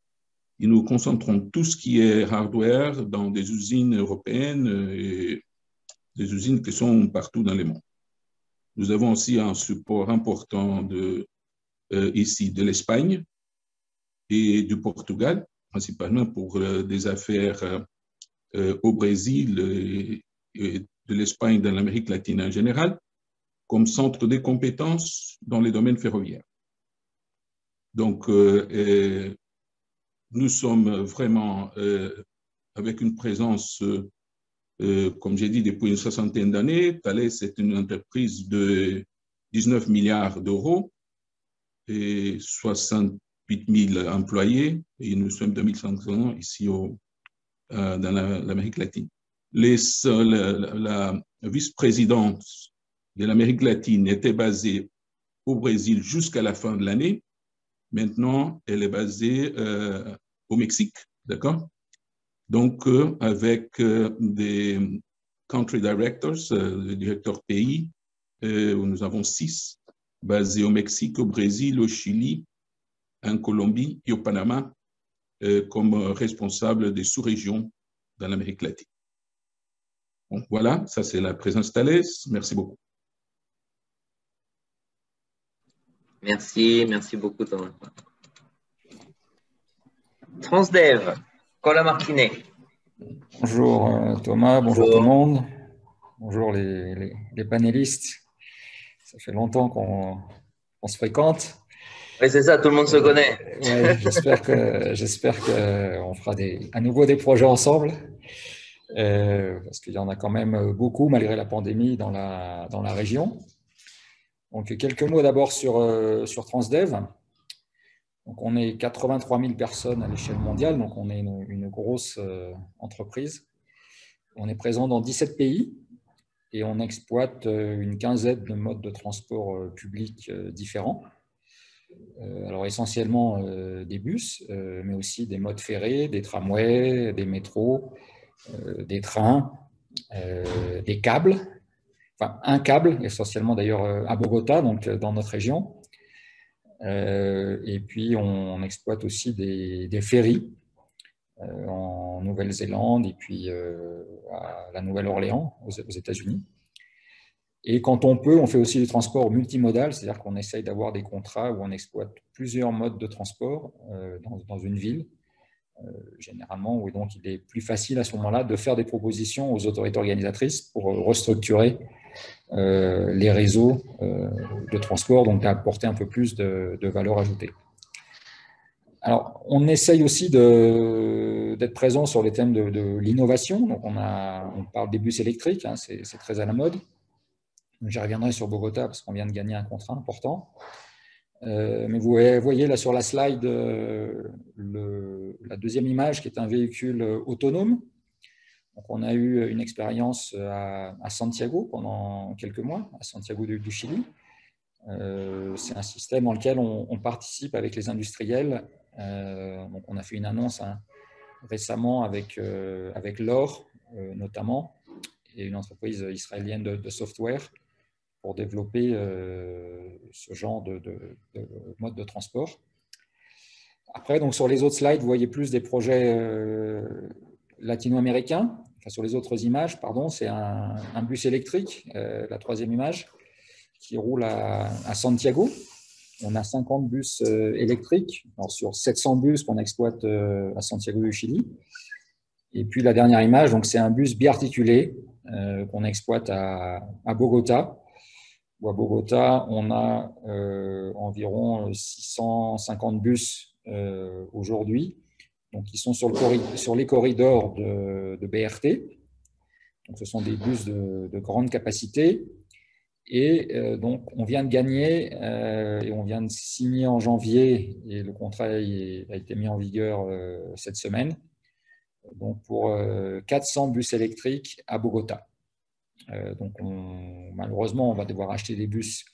Et nous concentrons tout ce qui est hardware dans des usines européennes et des usines qui sont partout dans le monde. Nous avons aussi un support important ici de l'Espagne et du Portugal, principalement pour des affaires au Brésil et de l'Espagne dans l'Amérique latine en général. comme centre des compétences dans les domaines ferroviaires. Donc, nous sommes vraiment avec une présence, comme j'ai dit, depuis une soixantaine d'années. Thales est une entreprise de 19 milliards d'euros et 68 000 employés, et nous sommes 2500 ici dans l'Amérique latine. La vice-présidence de l'Amérique latine était basée au Brésil jusqu'à la fin de l'année. Maintenant, elle est basée au Mexique, d'accord? Donc, avec des country directors, des directeurs pays, où nous avons 6, basés au Mexique, au Brésil, au Chili, en Colombie et au Panama, comme responsables des sous-régions dans l'Amérique latine. Donc, voilà, ça c'est la présence Thales. Merci beaucoup. Merci beaucoup Thomas. Transdev, Colin Martinet. Bonjour Thomas, bonjour tout le monde. Bonjour les panélistes. Ça fait longtemps qu'on se fréquente. Oui, c'est ça, tout le monde se connaît. Ouais, j'espère qu'on fera à nouveau des projets ensemble. Parce qu'il y en a quand même beaucoup malgré la pandémie dans la région. Donc, quelques mots d'abord sur Transdev. Donc, on est 83 000 personnes à l'échelle mondiale, donc on est une grosse entreprise. On est présent dans 17 pays et on exploite une quinzaine de modes de transport publics différents. Alors essentiellement des bus, mais aussi des modes ferrés, des tramways, des métros, des trains, des câbles. Enfin, un câble, essentiellement d'ailleurs à Bogota, donc dans notre région. Et puis, on exploite aussi des ferries en Nouvelle-Zélande et puis à la Nouvelle-Orléans, aux États-Unis. Et quand on peut, on fait aussi du transport multimodal, c'est-à-dire qu'on essaye d'avoir des contrats où on exploite plusieurs modes de transport dans une ville, généralement, où donc il est plus facile à ce moment-là de faire des propositions aux autorités organisatrices pour restructurer les réseaux de transport, donc d'apporter un peu plus de valeur ajoutée. Alors, on essaye aussi d'être présent sur les thèmes de l'innovation. Donc, on parle des bus électriques, hein, c'est très à la mode. J'y reviendrai sur Bogota parce qu'on vient de gagner un contrat important. Mais vous voyez là sur la slide la deuxième image qui est un véhicule autonome. Donc, on a eu une expérience à Santiago pendant quelques mois, à Santiago du Chili. C'est un système dans lequel on participe avec les industriels. Donc on a fait une annonce récemment avec l'OR notamment, et une entreprise israélienne de software pour développer ce genre de mode de transport. Après, donc, sur les autres slides, vous voyez plus des projets latino-américains. Enfin, sur les autres images, pardon, c'est un bus électrique, la troisième image, qui roule à Santiago. On a 50 bus électriques sur 700 bus qu'on exploite à Santiago du Chili. Et puis la dernière image, c'est un bus biarticulé qu'on exploite à Bogota. Où à Bogota, on a environ 650 bus aujourd'hui, donc qui sont sur les corridors de BRT. Donc, ce sont des bus de grande capacité. Et donc, on vient de gagner et on vient de signer en janvier, et le contrat a été mis en vigueur cette semaine, donc pour 400 bus électriques à Bogota. Donc, malheureusement, on va devoir acheter des bus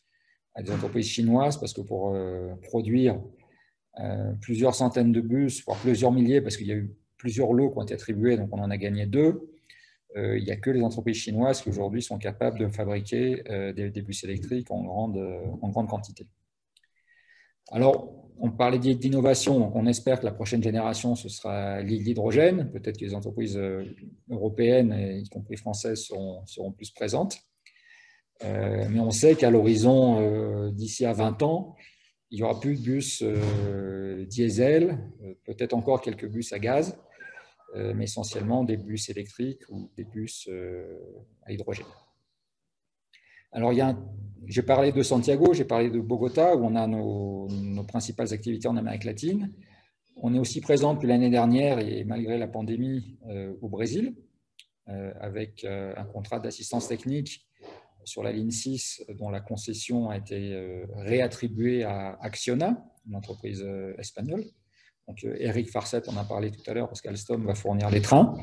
à des entreprises chinoises parce que pour produire plusieurs centaines de bus, voire plusieurs milliers, parce qu'il y a eu plusieurs lots qui ont été attribués, donc on en a gagné 2. Il n'y a que les entreprises chinoises qui aujourd'hui sont capables de fabriquer des bus électriques en grande quantité. Alors, on parlait d'innovation, on espère que la prochaine génération, ce sera l'hydrogène. Peut-être que les entreprises européennes, y compris françaises, seront plus présentes. Mais on sait qu'à l'horizon d'ici à 20 ans, il n'y aura plus de bus diesel, peut-être encore quelques bus à gaz, mais essentiellement des bus électriques ou des bus à hydrogène. Alors, j'ai parlé de Santiago, j'ai parlé de Bogota, où on a nos principales activités en Amérique latine. On est aussi présent depuis l'année dernière, et malgré la pandémie, au Brésil, avec un contrat d'assistance technique sur la ligne 6, dont la concession a été réattribuée à Acciona, une entreprise espagnole. Donc, Eric Farset en a parlé tout à l'heure, parce qu'Alstom va fournir les trains.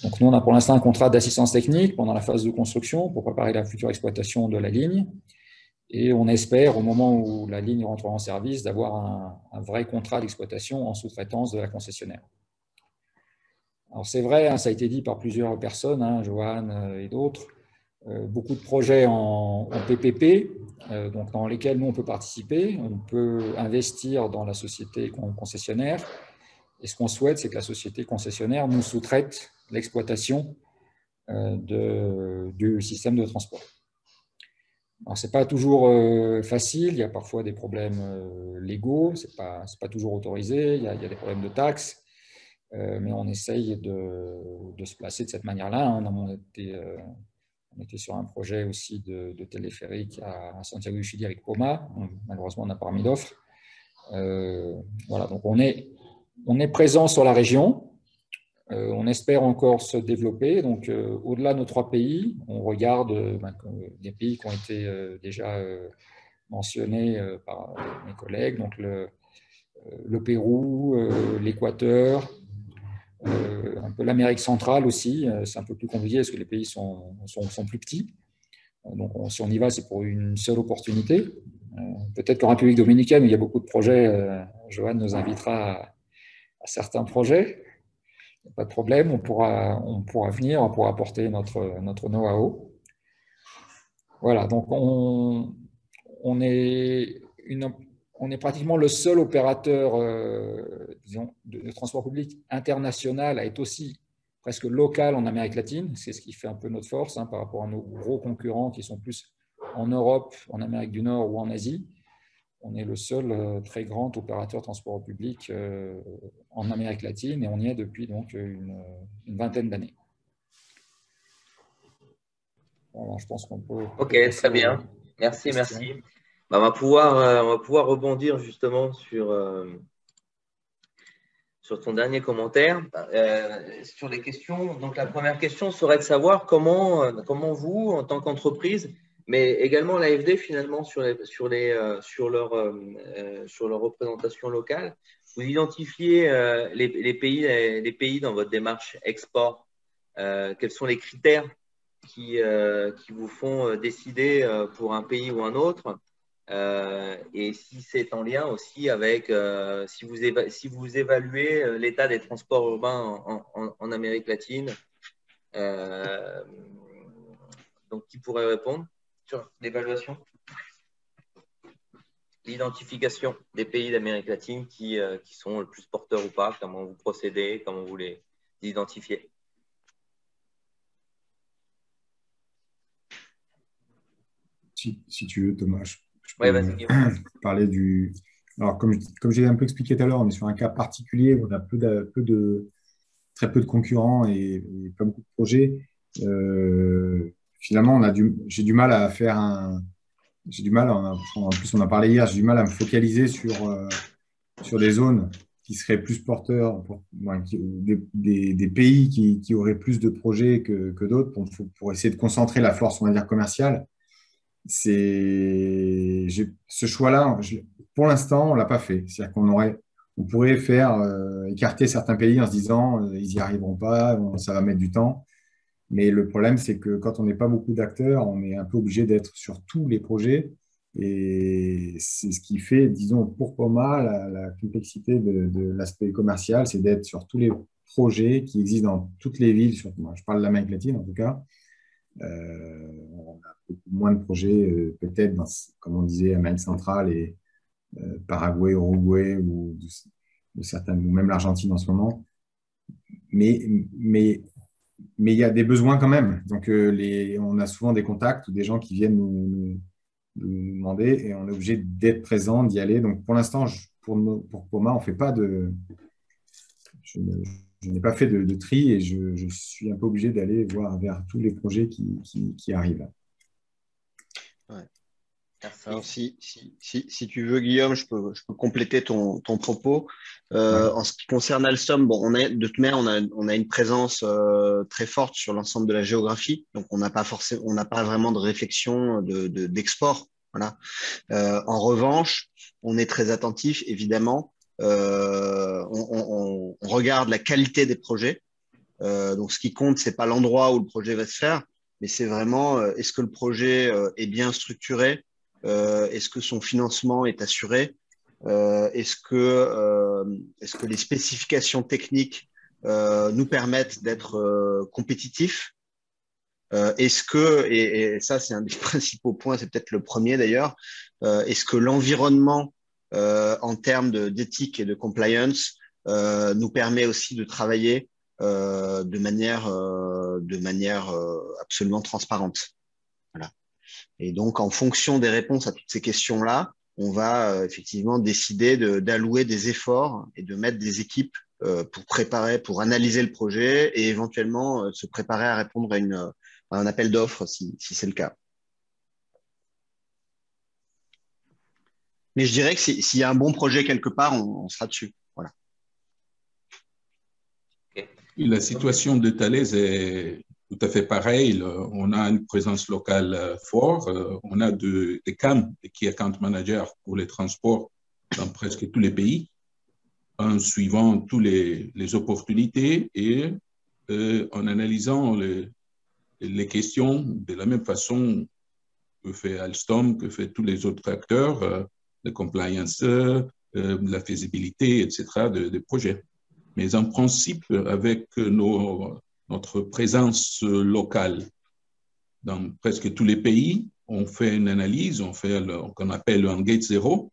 Donc, nous, on a pour l'instant un contrat d'assistance technique pendant la phase de construction pour préparer la future exploitation de la ligne. Et on espère, au moment où la ligne rentrera en service, d'avoir un vrai contrat d'exploitation en sous-traitance de la concessionnaire. Alors, c'est vrai, hein, ça a été dit par plusieurs personnes, hein, Johan et d'autres, beaucoup de projets en PPP, donc dans lesquels nous, on peut participer, on peut investir dans la société concessionnaire. Et ce qu'on souhaite, c'est que la société concessionnaire nous sous-traite l'exploitation du système de transport. Alors, ce n'est pas toujours facile, il y a parfois des problèmes légaux, ce n'est pas toujours autorisé, il y a des problèmes de taxes, mais on essaye de se placer de cette manière-là. Hein. On était sur un projet aussi de téléphérique à Santiago du Chili avec Poma, malheureusement on n'a pas remis d'offre. Voilà, donc on est présent sur la région. On espère encore se développer. Donc, au-delà de nos 3 pays, on regarde des pays qui ont été déjà mentionnés par mes collègues, donc le Pérou, l'Équateur, un peu l'Amérique centrale aussi. C'est un peu plus compliqué parce que les pays sont plus petits. Donc, si on y va, c'est pour une seule opportunité. Peut-être qu'en République dominicaine, il y a beaucoup de projets. Johan nous invitera à certains projets. Pas de problème, on pourra venir, on pourra apporter notre know-how. Voilà, donc on est pratiquement le seul opérateur disons, de transport public international à être aussi presque local en Amérique latine. C'est ce qui fait un peu notre force, hein, par rapport à nos gros concurrents qui sont plus en Europe, en Amérique du Nord ou en Asie. On est le seul très grand opérateur de transport public en Amérique latine, et on y est depuis donc une vingtaine d'années. Voilà, je pense qu'on peut… Ok, très bien. Merci. On va pouvoir rebondir justement sur ton dernier commentaire, sur les questions. Donc, la première question serait de savoir comment vous, en tant qu'entreprise, mais également l'AFD finalement sur leur représentation locale, vous identifiez les pays dans votre démarche export. Quels sont les critères qui vous font décider pour un pays ou un autre, et si c'est en lien aussi avec si vous évaluez l'état des transports urbains en Amérique latine. Donc, qui pourrait répondre sur l'évaluation, l'identification des pays d'Amérique latine qui sont le plus porteurs ou pas, comment vous procédez, comment vous les identifiez? Si tu veux, Thomas, je peux parler du… Alors, comme j'ai un peu expliqué tout à l'heure, on est sur un cas particulier où on a très peu de concurrents et pas beaucoup de projets. Finalement, j'ai du mal à faire en plus on en parlait hier, j'ai du mal à me focaliser sur des zones qui seraient plus porteurs, des pays qui auraient plus de projets que d'autres pour essayer de concentrer la force, on va dire, commerciale. Ce choix-là, pour l'instant, on ne l'a pas fait. C'est-à-dire on pourrait écarter certains pays en se disant ils n'y arriveront pas, ça va mettre du temps. Mais le problème, c'est que quand on n'est pas beaucoup d'acteurs, on est un peu obligé d'être sur tous les projets. Et c'est ce qui fait, disons, pour Poma, la complexité de l'aspect commercial, c'est d'être sur tous les projets qui existent dans toutes les villes. Je parle de l'Amérique latine, en tout cas. On a beaucoup moins de projets, peut-être, comme on disait, Amérique centrale et Paraguay, Uruguay ou même l'Argentine en ce moment. Mais il y a des besoins quand même. Donc, on a souvent des contacts ou des gens qui viennent nous demander et on est obligé d'être présent, d'y aller. Donc, pour l'instant, pour Poma, on fait pas je n'ai pas fait de tri et je suis un peu obligé d'aller voir vers tous les projets qui arrivent. Ouais. Merci. Alors, si tu veux, Guillaume, je peux compléter ton propos. En ce qui concerne Alstom, bon, de toute manière, on a une présence très forte sur l'ensemble de la géographie, donc on n'a pas vraiment de réflexion d'export. Voilà. En revanche, on est très attentif, évidemment. On regarde la qualité des projets. Donc, ce qui compte, c'est pas l'endroit où le projet va se faire, mais c'est vraiment est-ce que le projet est bien structuré, est-ce que son financement est assuré, est-ce que les spécifications techniques nous permettent d'être compétitifs. Est-ce que, et ça c'est un des principaux points, c'est peut-être le premier d'ailleurs, est-ce que l'environnement en termes d'éthique et de compliance nous permet aussi de travailler de manière absolument transparente. Voilà. Et donc, en fonction des réponses à toutes ces questions-là, on va effectivement décider d'allouer des efforts et de mettre des équipes pour analyser le projet et éventuellement se préparer à répondre à un appel d'offres si c'est le cas. Mais je dirais que s'il y a un bon projet quelque part, on sera dessus. Voilà. La situation de Thales est tout à fait pareille. On a une présence locale forte. On a des CAM, des Key Account Managers pour les transports dans presque tous les pays, en suivant toutes les opportunités et en analysant les questions de la même façon que fait Alstom, que fait tous les autres acteurs, de compliance, la faisabilité, etc., des projets. Mais en principe, avec notre présence locale dans presque tous les pays, on fait une analyse, on fait ce qu'on appelle un gate zéro,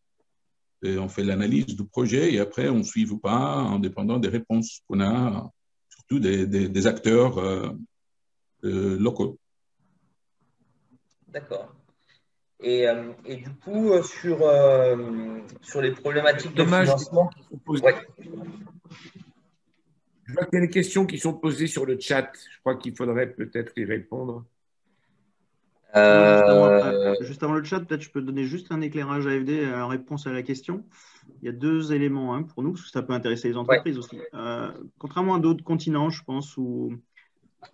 et on fait l'analyse du projet et après on ne suit pas en dépendant des réponses qu'on a, surtout des acteurs locaux. D'accord. Et du coup, sur les problématiques de financement, ouais. Je vois qu'il y a des questions qui sont posées sur le chat. Je crois qu'il faudrait peut-être y répondre. Juste avant le chat, peut-être je peux donner juste un éclairage AFD en réponse à la question. Il y a deux éléments pour nous, parce que ça peut intéresser les entreprises aussi. Contrairement à d'autres continents, je pense, où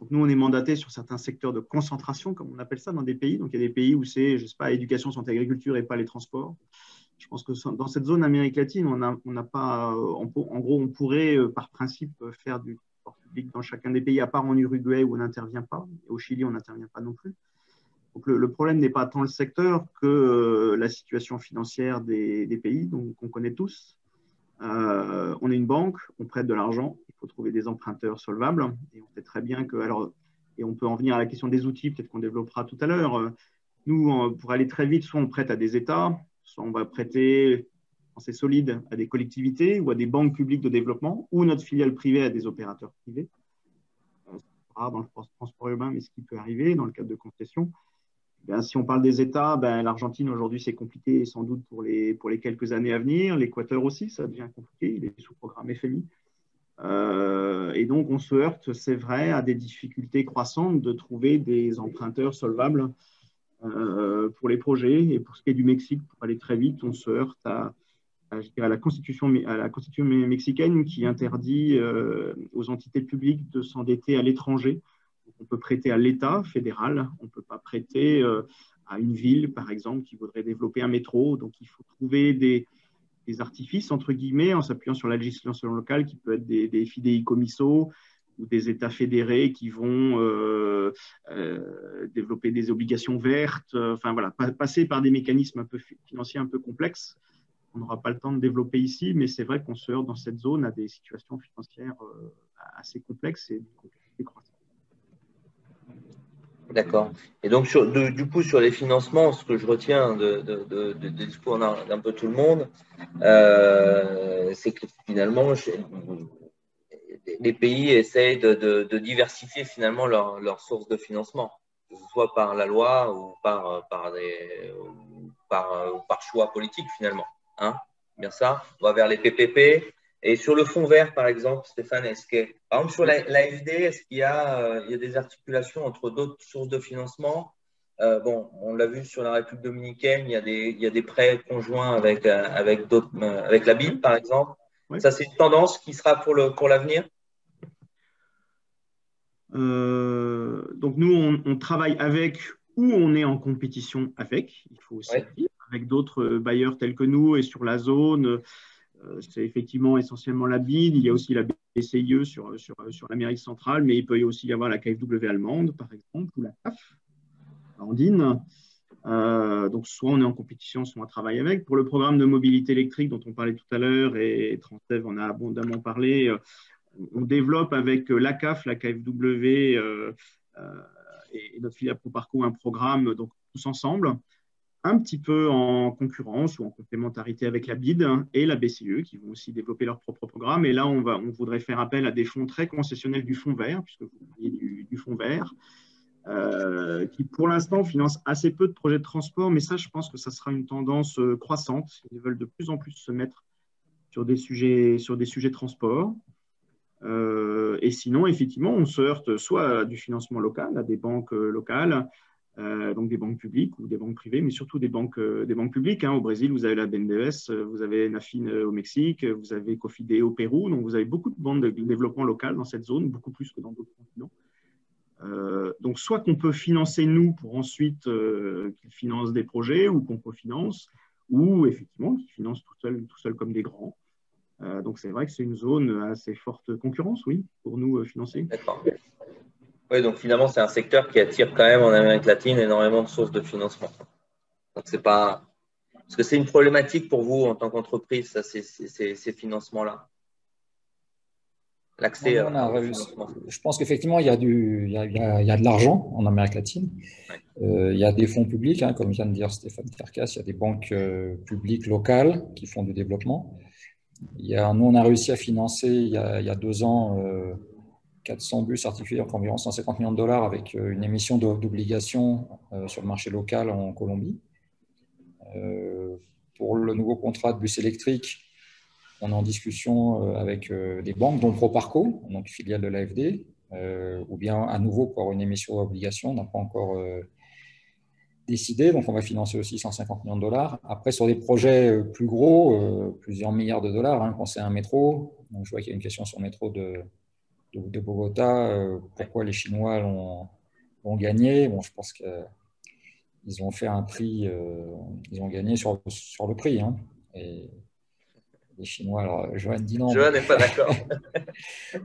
donc nous, on est mandaté sur certains secteurs de concentration, comme on appelle ça, dans des pays. Donc, il y a des pays où c'est, je ne sais pas, éducation, santé, agriculture et pas les transports. Je pense que dans cette zone Amérique latine, on n'a pas, en gros, on pourrait, par principe, faire du transport public dans chacun des pays, à part en Uruguay où on n'intervient pas. Et au Chili, on n'intervient pas non plus. Donc, le problème n'est pas tant le secteur que la situation financière des pays, donc qu'on connaît tous. On est une banque, on prête de l'argent, il faut trouver des emprunteurs solvables. Et on sait très bien que, et on peut en venir à la question des outils, peut-être qu'on développera tout à l'heure. Nous, pour aller très vite, soit on prête à des États, soit on va prêter, quand c'est solide, à des collectivités ou à des banques publiques de développement, ou notre filiale privée à des opérateurs privés. C'est rare dans le transport urbain, mais ce qui peut arriver dans le cadre de concessions. Si on parle des États, l'Argentine aujourd'hui c'est compliqué sans doute pour les quelques années à venir. L'Équateur aussi, ça devient compliqué, il est sous programme FMI. Et donc on se heurte, c'est vrai, à des difficultés croissantes de trouver des emprunteurs solvables pour les projets. Et pour ce qui est du Mexique, pour aller très vite, on se heurte à la constitution mexicaine qui interdit aux entités publiques de s'endetter à l'étranger. On peut prêter à l'État fédéral, on ne peut pas prêter à une ville, par exemple, qui voudrait développer un métro. Donc, il faut trouver des artifices, entre guillemets, en s'appuyant sur la législation locale, qui peut être des fideikommisos ou des États fédérés qui vont développer des obligations vertes. Enfin, voilà, passer par des mécanismes un peu financiers un peu complexes. On n'aura pas le temps de développer ici, mais c'est vrai qu'on se heurte dans cette zone à des situations financières assez complexes et croissantes. D'accord. Et donc, du coup, sur les financements, ce que je retiens des discours d'un peu tout le monde, c'est que finalement, les pays essayent de diversifier finalement leurs sources de financement, que ce soit par la loi ou par choix politique finalement. Hein, bien ça, on va vers les PPP. Et sur le fonds vert, par exemple, Stéphane, par exemple, sur l'AFD, est-ce qu'il y a des articulations entre d'autres sources de financement Bon, on l'a vu sur la République dominicaine, il y a des prêts conjoints avec la BID, par exemple. Ouais. Ça, c'est une tendance qui sera pour l'avenir. Donc, nous, on travaille avec ou on est en compétition avec, il faut aussi le dire, avec d'autres bailleurs tels que nous et sur la zone. C'est effectivement essentiellement la BID. Il y a aussi la BCIE sur l'Amérique centrale, mais il peut aussi y avoir la KfW allemande, par exemple, ou la CAF andine. Donc, soit on est en compétition, soit on travaille avec. Pour le programme de mobilité électrique dont on parlait tout à l'heure, et Transdev en a abondamment parlé, on développe avec la CAF, la KfW et notre filiale ProParco un programme, donc tous ensemble, un petit peu en concurrence ou en complémentarité avec la BID et la BCE, qui vont aussi développer leur propre programme. Et là, on voudrait faire appel à des fonds très concessionnels du fonds vert, puisque vous parliez du fonds vert, qui pour l'instant finance assez peu de projets de transport, mais ça, je pense que ça sera une tendance croissante. Ils veulent de plus en plus se mettre sur des sujets de transport. Et sinon, effectivement, on se heurte soit à du financement local, à des banques locales, donc des banques publiques ou des banques privées, mais surtout des banques publiques. Au Brésil, vous avez la BNDES, vous avez Nafin au Mexique, vous avez Cofide au Pérou. Donc, vous avez beaucoup de banques de développement local dans cette zone, beaucoup plus que dans d'autres continents. Donc, soit qu'on peut financer nous pour ensuite qu'ils financent des projets ou qu'on cofinance, ou effectivement qu'ils financent tout seul comme des grands. Donc, c'est vrai que c'est une zone à assez forte concurrence, oui, pour nous financer. D'accord. Oui, donc finalement, c'est un secteur qui attire quand même en Amérique latine énormément de sources de financement. Donc, c'est pas… Parce que c'est une problématique pour vous en tant qu'entreprise, ça, ces financements-là. L'accès au financement. Je pense qu'effectivement, il y a de l'argent en Amérique latine. Ouais. Il y a des fonds publics, comme vient de dire Stéphane Carcasse, il y a des banques publiques locales qui font du développement. Nous, on a réussi à financer il y a 2 ans 400 bus certifiés pour environ 150 millions de dollars avec une émission d'obligations sur le marché local en Colombie. Pour le nouveau contrat de bus électrique, on est en discussion avec des banques, dont ProParco, donc filiale de l'AFD, ou bien à nouveau pour une émission d'obligations, on n'a pas encore décidé, donc on va financer aussi 150 millions de dollars. Après, sur des projets plus gros, plusieurs milliards de dollars, quand c'est un métro, donc je vois qu'il y a une question sur le métro de Bogota, pourquoi les Chinois l'ont gagné. Bon, je pense qu'ils ont fait un prix, ils ont gagné sur le prix. Et les Chinois, alors Johan dit non. Johan n'est pas d'accord.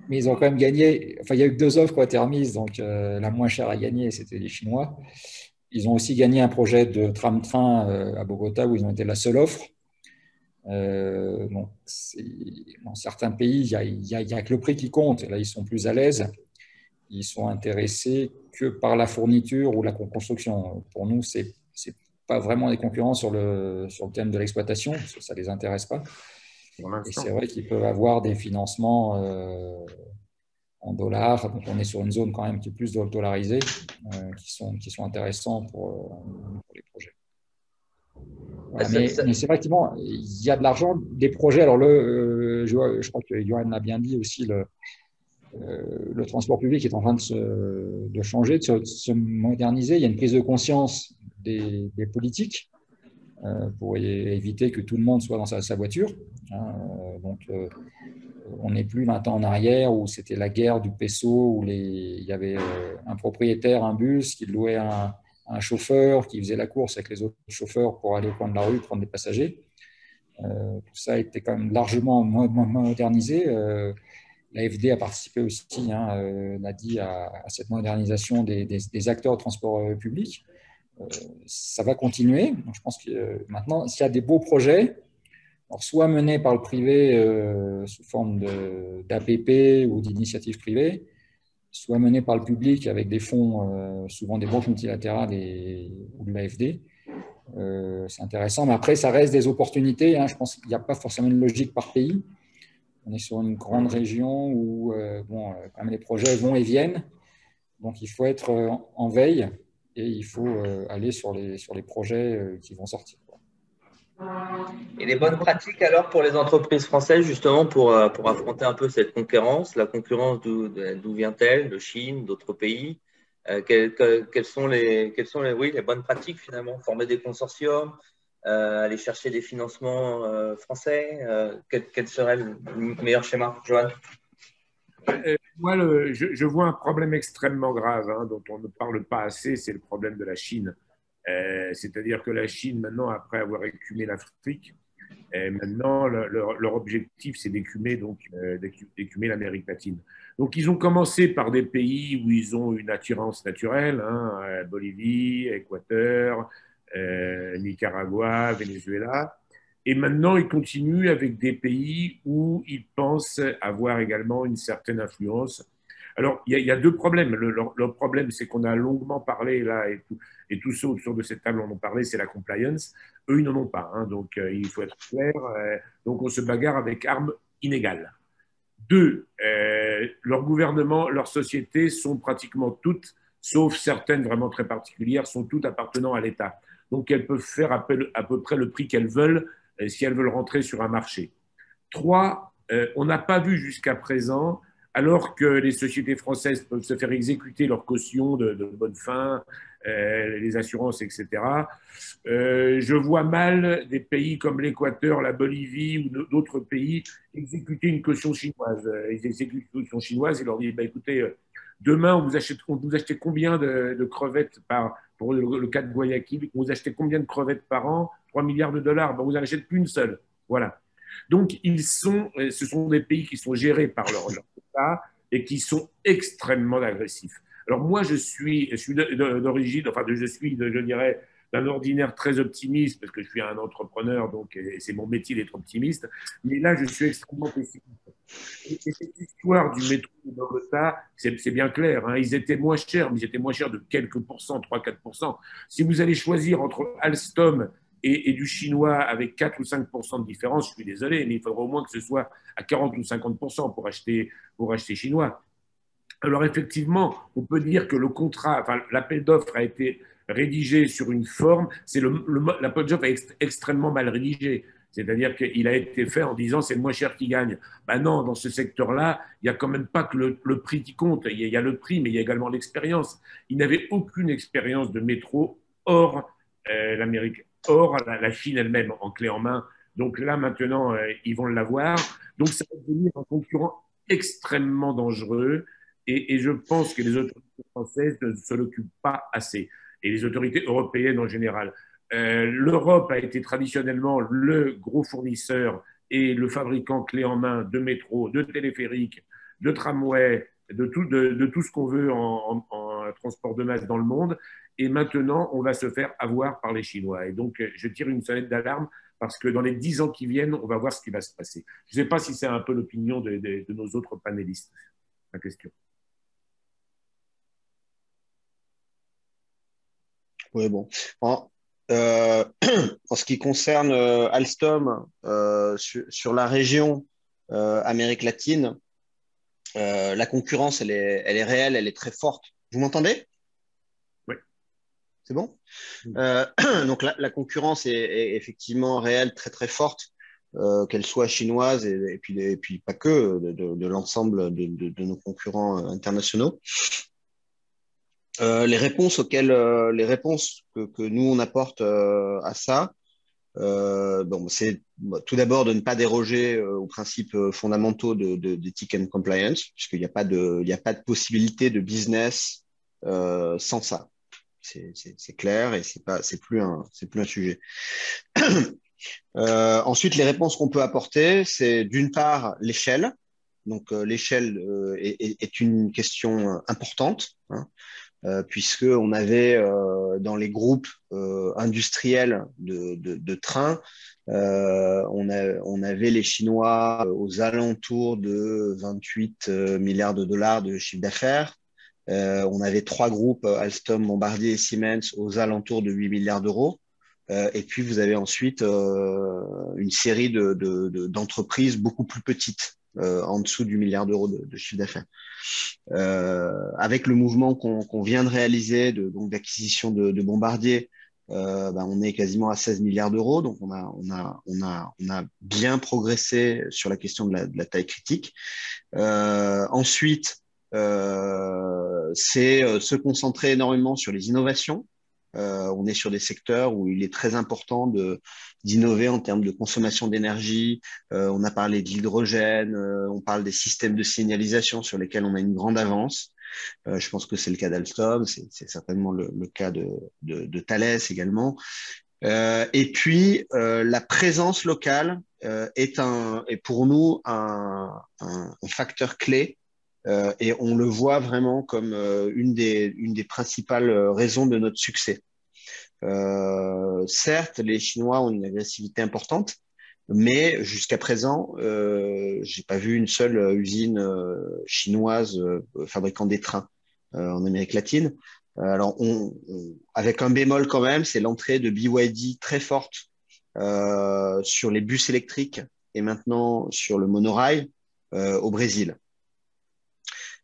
Mais ils ont quand même gagné. Enfin, il n'y a eu que 2 offres qui ont été remises, donc la moins chère à gagner, c'était les Chinois. Ils ont aussi gagné un projet de tram-train à Bogota où ils ont été la seule offre. Donc, dans certains pays, il y a que le prix qui compte. Et là, ils sont plus à l'aise. Ils sont intéressés que par la fourniture ou la construction. Pour nous, c'est pas vraiment des concurrents sur le thème de l'exploitation, parce que ça les intéresse pas. Et c'est vrai qu'ils peuvent avoir des financements en dollars. Donc, on est sur une zone quand même qui est plus dollarisée, qui sont intéressants pour les projets. Voilà, mais c'est vrai qu'effectivement, il y a de l'argent, des projets. Alors, je crois que Johan l'a bien dit aussi, le transport public est en train de changer, de se moderniser. Il y a une prise de conscience des politiques pour éviter que tout le monde soit dans sa voiture. Donc, on n'est plus 20 ans en arrière où c'était la guerre du peso, où il y avait un propriétaire, un bus qui louait un chauffeur qui faisait la course avec les autres chauffeurs pour aller au coin de la rue prendre des passagers. Tout ça a été quand même largement modernisé. L'AFD a participé aussi, l'a dit, à cette modernisation des acteurs de transport public. Ça va continuer. Donc, je pense que maintenant, s'il y a des beaux projets, alors soit menés par le privé sous forme d'APP ou d'initiatives privées, soit menés par le public avec des fonds, souvent des banques multilatérales ou de l'AFD. C'est intéressant, mais après, ça reste des opportunités. Je pense qu'il n'y a pas forcément une logique par pays. On est sur une grande région où quand même les projets vont et viennent. Donc, il faut être en veille et il faut aller sur les projets qui vont sortir. Et les bonnes pratiques alors pour les entreprises françaises, justement, pour affronter un peu cette concurrence. La concurrence, d'où vient-elle? De Chine, d'autres pays? Quelles sont les bonnes pratiques finalement? Former des consortiums, aller chercher des financements français, quel serait le meilleur schéma, Johan? Moi, je vois un problème extrêmement grave hein, dont on ne parle pas assez, c'est le problème de la Chine. C'est-à-dire que la Chine, maintenant, après avoir écumé l'Afrique, maintenant, leur objectif, c'est d'écumer l'Amérique latine. Donc, ils ont commencé par des pays où ils ont une attirance naturelle, hein, Bolivie, Équateur, Nicaragua, Venezuela. Et maintenant, ils continuent avec des pays où ils pensent avoir également une certaine influence. Alors, il y a deux problèmes. Le problème, c'est qu'on a longuement parlé, là, et tous ceux autour de cette table en ont parlé, c'est la compliance. Eux, ils n'en ont pas. Hein, donc, il faut être clair. Donc, on se bagarre avec armes inégales. Deux, leur gouvernement, leurs sociétés sont pratiquement toutes, sauf certaines vraiment très particulières, sont toutes appartenant à l'État. Donc, elles peuvent faire à peu près le prix qu'elles veulent si elles veulent rentrer sur un marché. Trois, on n'a pas vu jusqu'à présent, alors que les sociétés françaises peuvent se faire exécuter leurs cautions de bonne fin, les assurances, etc. Je vois mal des pays comme l'Équateur, la Bolivie ou d'autres pays exécuter une caution chinoise. Ils exécutent une caution chinoise et leur disent bah, écoutez, demain, on vous achetez combien de crevettes pour le cas de Guayaquil, vous achetez combien de crevettes par an? 3 milliards de dollars, ben, vous n'en achetez plus une seule. Voilà. Donc, ce sont des pays qui sont gérés par leur État et qui sont extrêmement agressifs. Alors, moi, je suis d'origine, enfin, je dirais, d'un ordinaire très optimiste, parce que je suis un entrepreneur, donc c'est mon métier d'être optimiste. Mais là, je suis extrêmement pessimiste. Et cette histoire du métro de Bogota, c'est bien clair. Hein, ils étaient moins chers, mais ils étaient moins chers de quelques pourcents, 3-4%. Si vous allez choisir entre Alstom et du chinois avec 4 ou 5% de différence, je suis désolé, mais il faudra au moins que ce soit à 40 ou 50% pour acheter chinois. Alors effectivement, on peut dire que l'appel d'offres a été rédigé sur une forme, l'appel d'offres est extrêmement mal rédigé. C'est-à-dire qu'il a été fait en disant c'est le moins cher qui gagne. Ben non, dans ce secteur-là, il n'y a quand même pas que le prix qui compte. Il y a le prix, mais il y a également l'expérience. Il n'avait aucune expérience de métro hors l'Amérique, hors la Chine elle-même en clé en main. Donc là, maintenant, ils vont l'avoir. Donc ça va devenir un concurrent extrêmement dangereux. Et je pense que les autorités françaises ne se l'occupent pas assez. Et les autorités européennes en général. L'Europe a été traditionnellement le gros fournisseur et le fabricant clé en main de métro, de téléphériques, de tramways, de tout ce qu'on veut en transport de masse dans le monde. Et maintenant, on va se faire avoir par les Chinois. Et donc, je tire une sonnette d'alarme parce que dans les 10 ans qui viennent, on va voir ce qui va se passer. Je ne sais pas si c'est un peu l'opinion de nos autres panélistes, la question. Oui, bon. En ce qui concerne Alstom, sur la région Amérique latine, la concurrence, elle est réelle, elle est très forte. Vous m'entendez? Oui. C'est bon? Donc, la concurrence est effectivement réelle, très, très forte, qu'elle soit chinoise et puis pas que, de l'ensemble de nos concurrents internationaux. Les réponses que nous on apporte à ça, c'est tout d'abord de ne pas déroger aux principes fondamentaux d'éthique and compliance, puisqu'il n'y a pas de possibilité de business sans ça. C'est clair et c'est plus un sujet. Ensuite, les réponses qu'on peut apporter, c'est d'une part l'échelle. Donc l'échelle est une question importante. Hein. Puisqu'on avait dans les groupes industriels de trains, on avait les Chinois aux alentours de 28 milliards de dollars de chiffre d'affaires. On avait 3 groupes, Alstom, Bombardier et Siemens, aux alentours de 8 milliards d'euros. Et puis, vous avez ensuite une série d'entreprises beaucoup plus petites, en dessous du milliard d'euros de chiffre d'affaires. Avec le mouvement qu'on vient de réaliser d'acquisition de Bombardier, on est quasiment à 16 milliards d'euros. Donc, on a bien progressé sur la question de la taille critique. Ensuite, c'est se concentrer énormément sur les innovations. On est sur des secteurs où il est très important d'innover en termes de consommation d'énergie. On a parlé de l'hydrogène, on parle des systèmes de signalisation sur lesquels on a une grande avance. Je pense que c'est le cas d'Alstom, c'est certainement le cas de Thales également. Et puis, la présence locale est pour nous un facteur clé. Et on le voit vraiment comme une des principales raisons de notre succès. Certes, les Chinois ont une agressivité importante, mais jusqu'à présent, j'ai pas vu une seule usine chinoise fabriquant des trains en Amérique latine. Alors, avec un bémol quand même, c'est l'entrée de BYD très forte sur les bus électriques et maintenant sur le monorail au Brésil.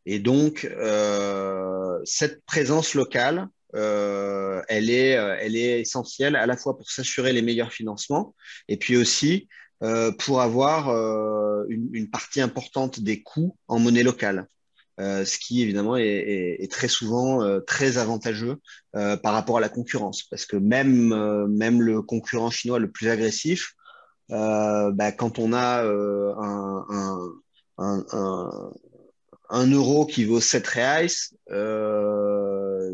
Et donc, cette présence locale, elle est essentielle à la fois pour s'assurer les meilleurs financements et puis aussi pour avoir une partie importante des coûts en monnaie locale. Ce qui évidemment est très souvent très avantageux par rapport à la concurrence. Parce que même le concurrent chinois le plus agressif, quand on a un euro qui vaut 7 reais,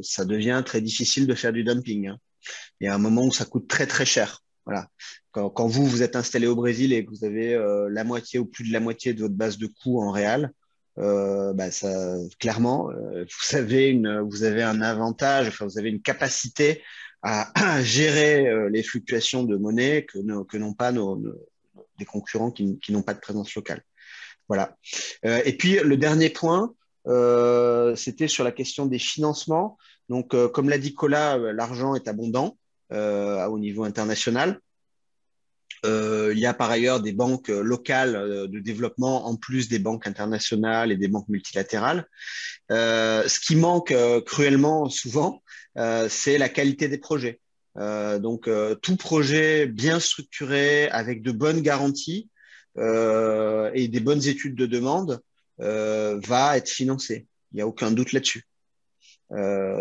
ça devient très difficile de faire du dumping. Hein. Il y a un moment où ça coûte très très cher. Voilà. Quand vous êtes installé au Brésil et que vous avez la moitié ou plus de la moitié de votre base de coût en réal, ça, clairement, vous avez un avantage, enfin, vous avez une capacité à gérer les fluctuations de monnaie que n'ont pas des concurrents qui n'ont pas de présence locale. Voilà. Et puis, le dernier point, c'était sur la question des financements. Donc, comme l'a dit Colas, l'argent est abondant au niveau international. Il y a par ailleurs des banques locales de développement en plus des banques internationales et des banques multilatérales. Ce qui manque cruellement souvent, c'est la qualité des projets. Donc, tout projet bien structuré avec de bonnes garanties et des bonnes études de demande va être financé. Il n'y a aucun doute là-dessus.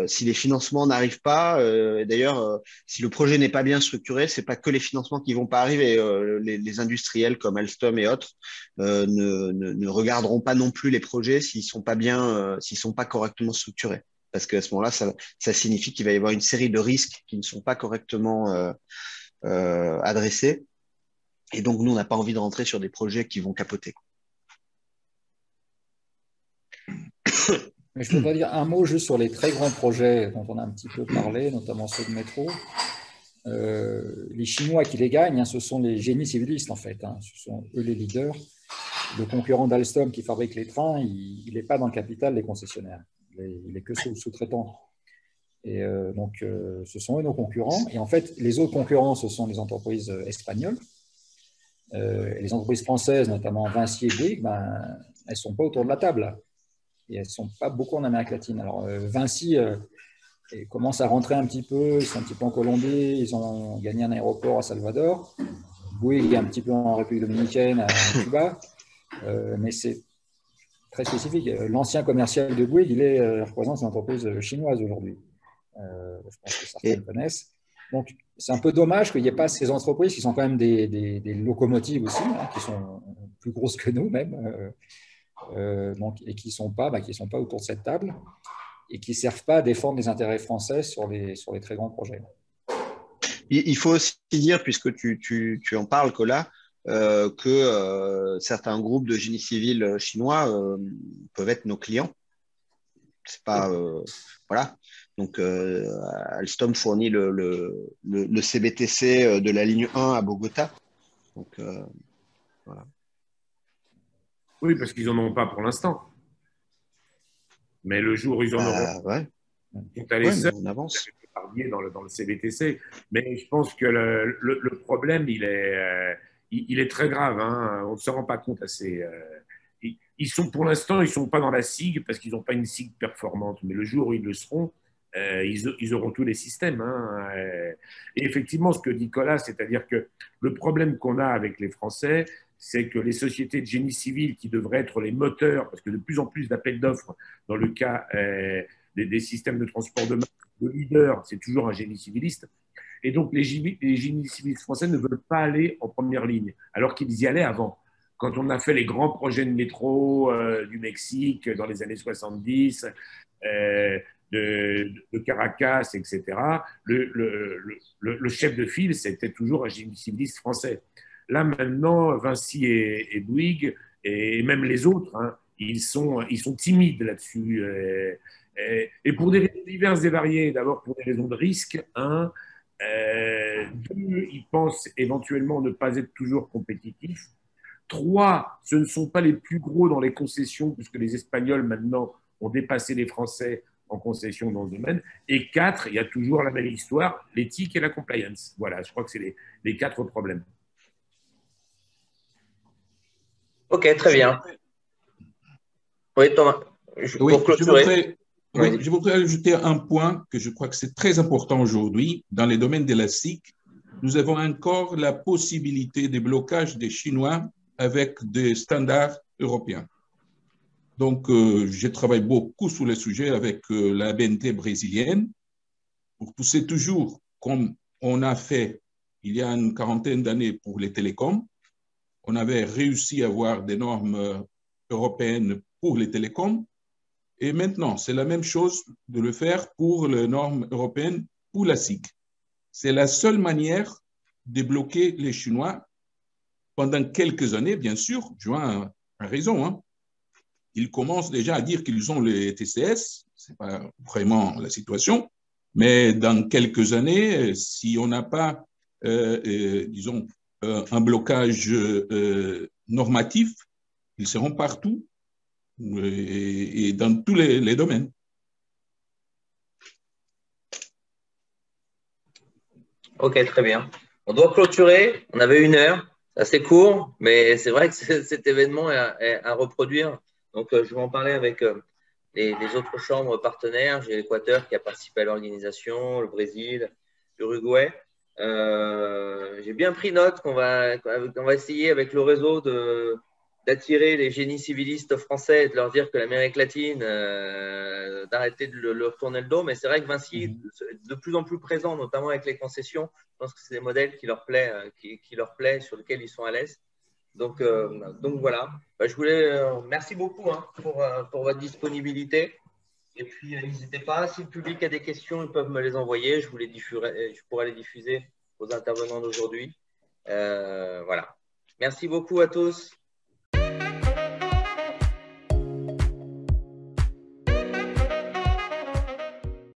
Si les financements n'arrivent pas, d'ailleurs, si le projet n'est pas bien structuré, c'est pas que les financements qui vont pas arriver. Les industriels comme Alstom et autres ne regarderont pas non plus les projets s'ils sont pas bien, s'ils sont pas correctement structurés. Parce qu'à ce moment-là, ça signifie qu'il va y avoir une série de risques qui ne sont pas correctement adressés. Et donc, nous, on n'a pas envie de rentrer sur des projets qui vont capoter. Mais je voudrais dire un mot juste sur les très grands projets dont on a un petit peu parlé, notamment ceux de métro. Les Chinois qui les gagnent, hein, ce sont les génies civilistes en fait. Hein, ce sont eux les leaders. Le concurrent d'Alstom qui fabrique les trains, il n'est pas dans le capital des concessionnaires. Il est que sous-traitant. Et donc, ce sont eux nos concurrents. Et en fait, les autres concurrents, ce sont les entreprises espagnoles. Les entreprises françaises, notamment Vinci et Bouygues, elles ne sont pas autour de la table. Et elles ne sont pas beaucoup en Amérique latine. Alors, Vinci commence à rentrer un petit peu. Ils sont un petit peu en Colombie. Ils ont gagné un aéroport à Salvador. Bouygues est un petit peu en République dominicaine, à Cuba. Mais c'est très spécifique. L'ancien commercial de Bouygues, il représente une entreprise chinoise aujourd'hui. Je pense que certains le connaissent. Donc, c'est un peu dommage qu'il n'y ait pas ces entreprises qui sont quand même des locomotives aussi, hein, qui sont plus grosses que nous même, et qui ne sont pas autour de cette table et qui ne servent pas à défendre les intérêts français sur les très grands projets. Il faut aussi dire, puisque tu en parles, Colas, que certains groupes de génie civil chinois peuvent être nos clients. C'est pas voilà. Donc Alstom fournit le CBTC de la ligne 1 à Bogota. Donc voilà. Oui, parce qu'ils n'en ont pas pour l'instant. Mais le jour où ils en auront, ouais. on avance. Dans le CBTC. Mais je pense que le problème, il est très grave. Hein. On ne se rend pas compte assez. Pour l'instant, ils ne sont pas dans la SIG parce qu'ils n'ont pas une SIG performante. Mais le jour où ils le seront, ils auront tous les systèmes. Hein. Et effectivement, ce que dit Nicolas, c'est-à-dire que le problème qu'on a avec les Français, c'est que les sociétés de génie civil qui devraient être les moteurs, parce que de plus en plus d'appels d'offres dans le cas des systèmes de transport de masse, le leader, c'est toujours un génie civiliste. Et donc, les génies civilistes français ne veulent pas aller en première ligne, alors qu'ils y allaient avant. Quand on a fait les grands projets de métro du Mexique dans les années 70, de Caracas, etc., le chef de file, c'était toujours un génie civiliste français. Là, maintenant, Vinci et Bouygues, et même les autres, hein, ils sont timides là-dessus. Et pour des raisons diverses et variées, d'abord pour des raisons de risque, hein, deux, ils pensent éventuellement ne pas être toujours compétitifs. Trois, ce ne sont pas les plus gros dans les concessions, puisque les Espagnols maintenant ont dépassé les Français en concession dans ce domaine. Et quatre, il y a toujours la même histoire, l'éthique et la compliance. Voilà, je crois que c'est les quatre problèmes. Ok, très bien. Oui, Thomas. Pour clôturer. Je voudrais ajouter un point que je crois que c'est très important aujourd'hui. Dans les domaines de la SIC, nous avons encore la possibilité de blocage des Chinois avec des standards européens. Donc, je travaille beaucoup sur le sujet avec la BNT brésilienne pour pousser toujours, comme on a fait il y a une quarantaine d'années pour les télécoms. On avait réussi à avoir des normes européennes pour les télécoms. Et maintenant, c'est la même chose de le faire pour les normes européennes pour la SIC. C'est la seule manière de bloquer les Chinois pendant quelques années, bien sûr. Juin a raison. Hein. Ils commencent déjà à dire qu'ils ont les TCS. Ce n'est pas vraiment la situation. Mais dans quelques années, si on n'a pas, disons, un blocage normatif, ils seront partout et dans tous les domaines. Ok, très bien. On doit clôturer. On avait 1 heure. C'est assez court, mais c'est vrai que cet événement est à reproduire. Donc, je vais en parler avec les autres chambres partenaires. J'ai l'Équateur qui a participé à l'organisation, le Brésil, l'Uruguay. J'ai bien pris note qu'on va essayer avec le réseau d'attirer les génies civilistes français et de leur dire que l'Amérique latine, d'arrêter de leur tourner le dos. Mais c'est vrai que Vinci est de plus en plus présent, notamment avec les concessions. Je pense que c'est des modèles qui leur plaît, sur lesquels ils sont à l'aise. Donc voilà. Je voulais merci beaucoup pour votre disponibilité. Et puis n'hésitez pas, si le public a des questions, ils peuvent me les envoyer. Je pourrai les diffuser aux intervenants d'aujourd'hui. Voilà. Merci beaucoup à tous.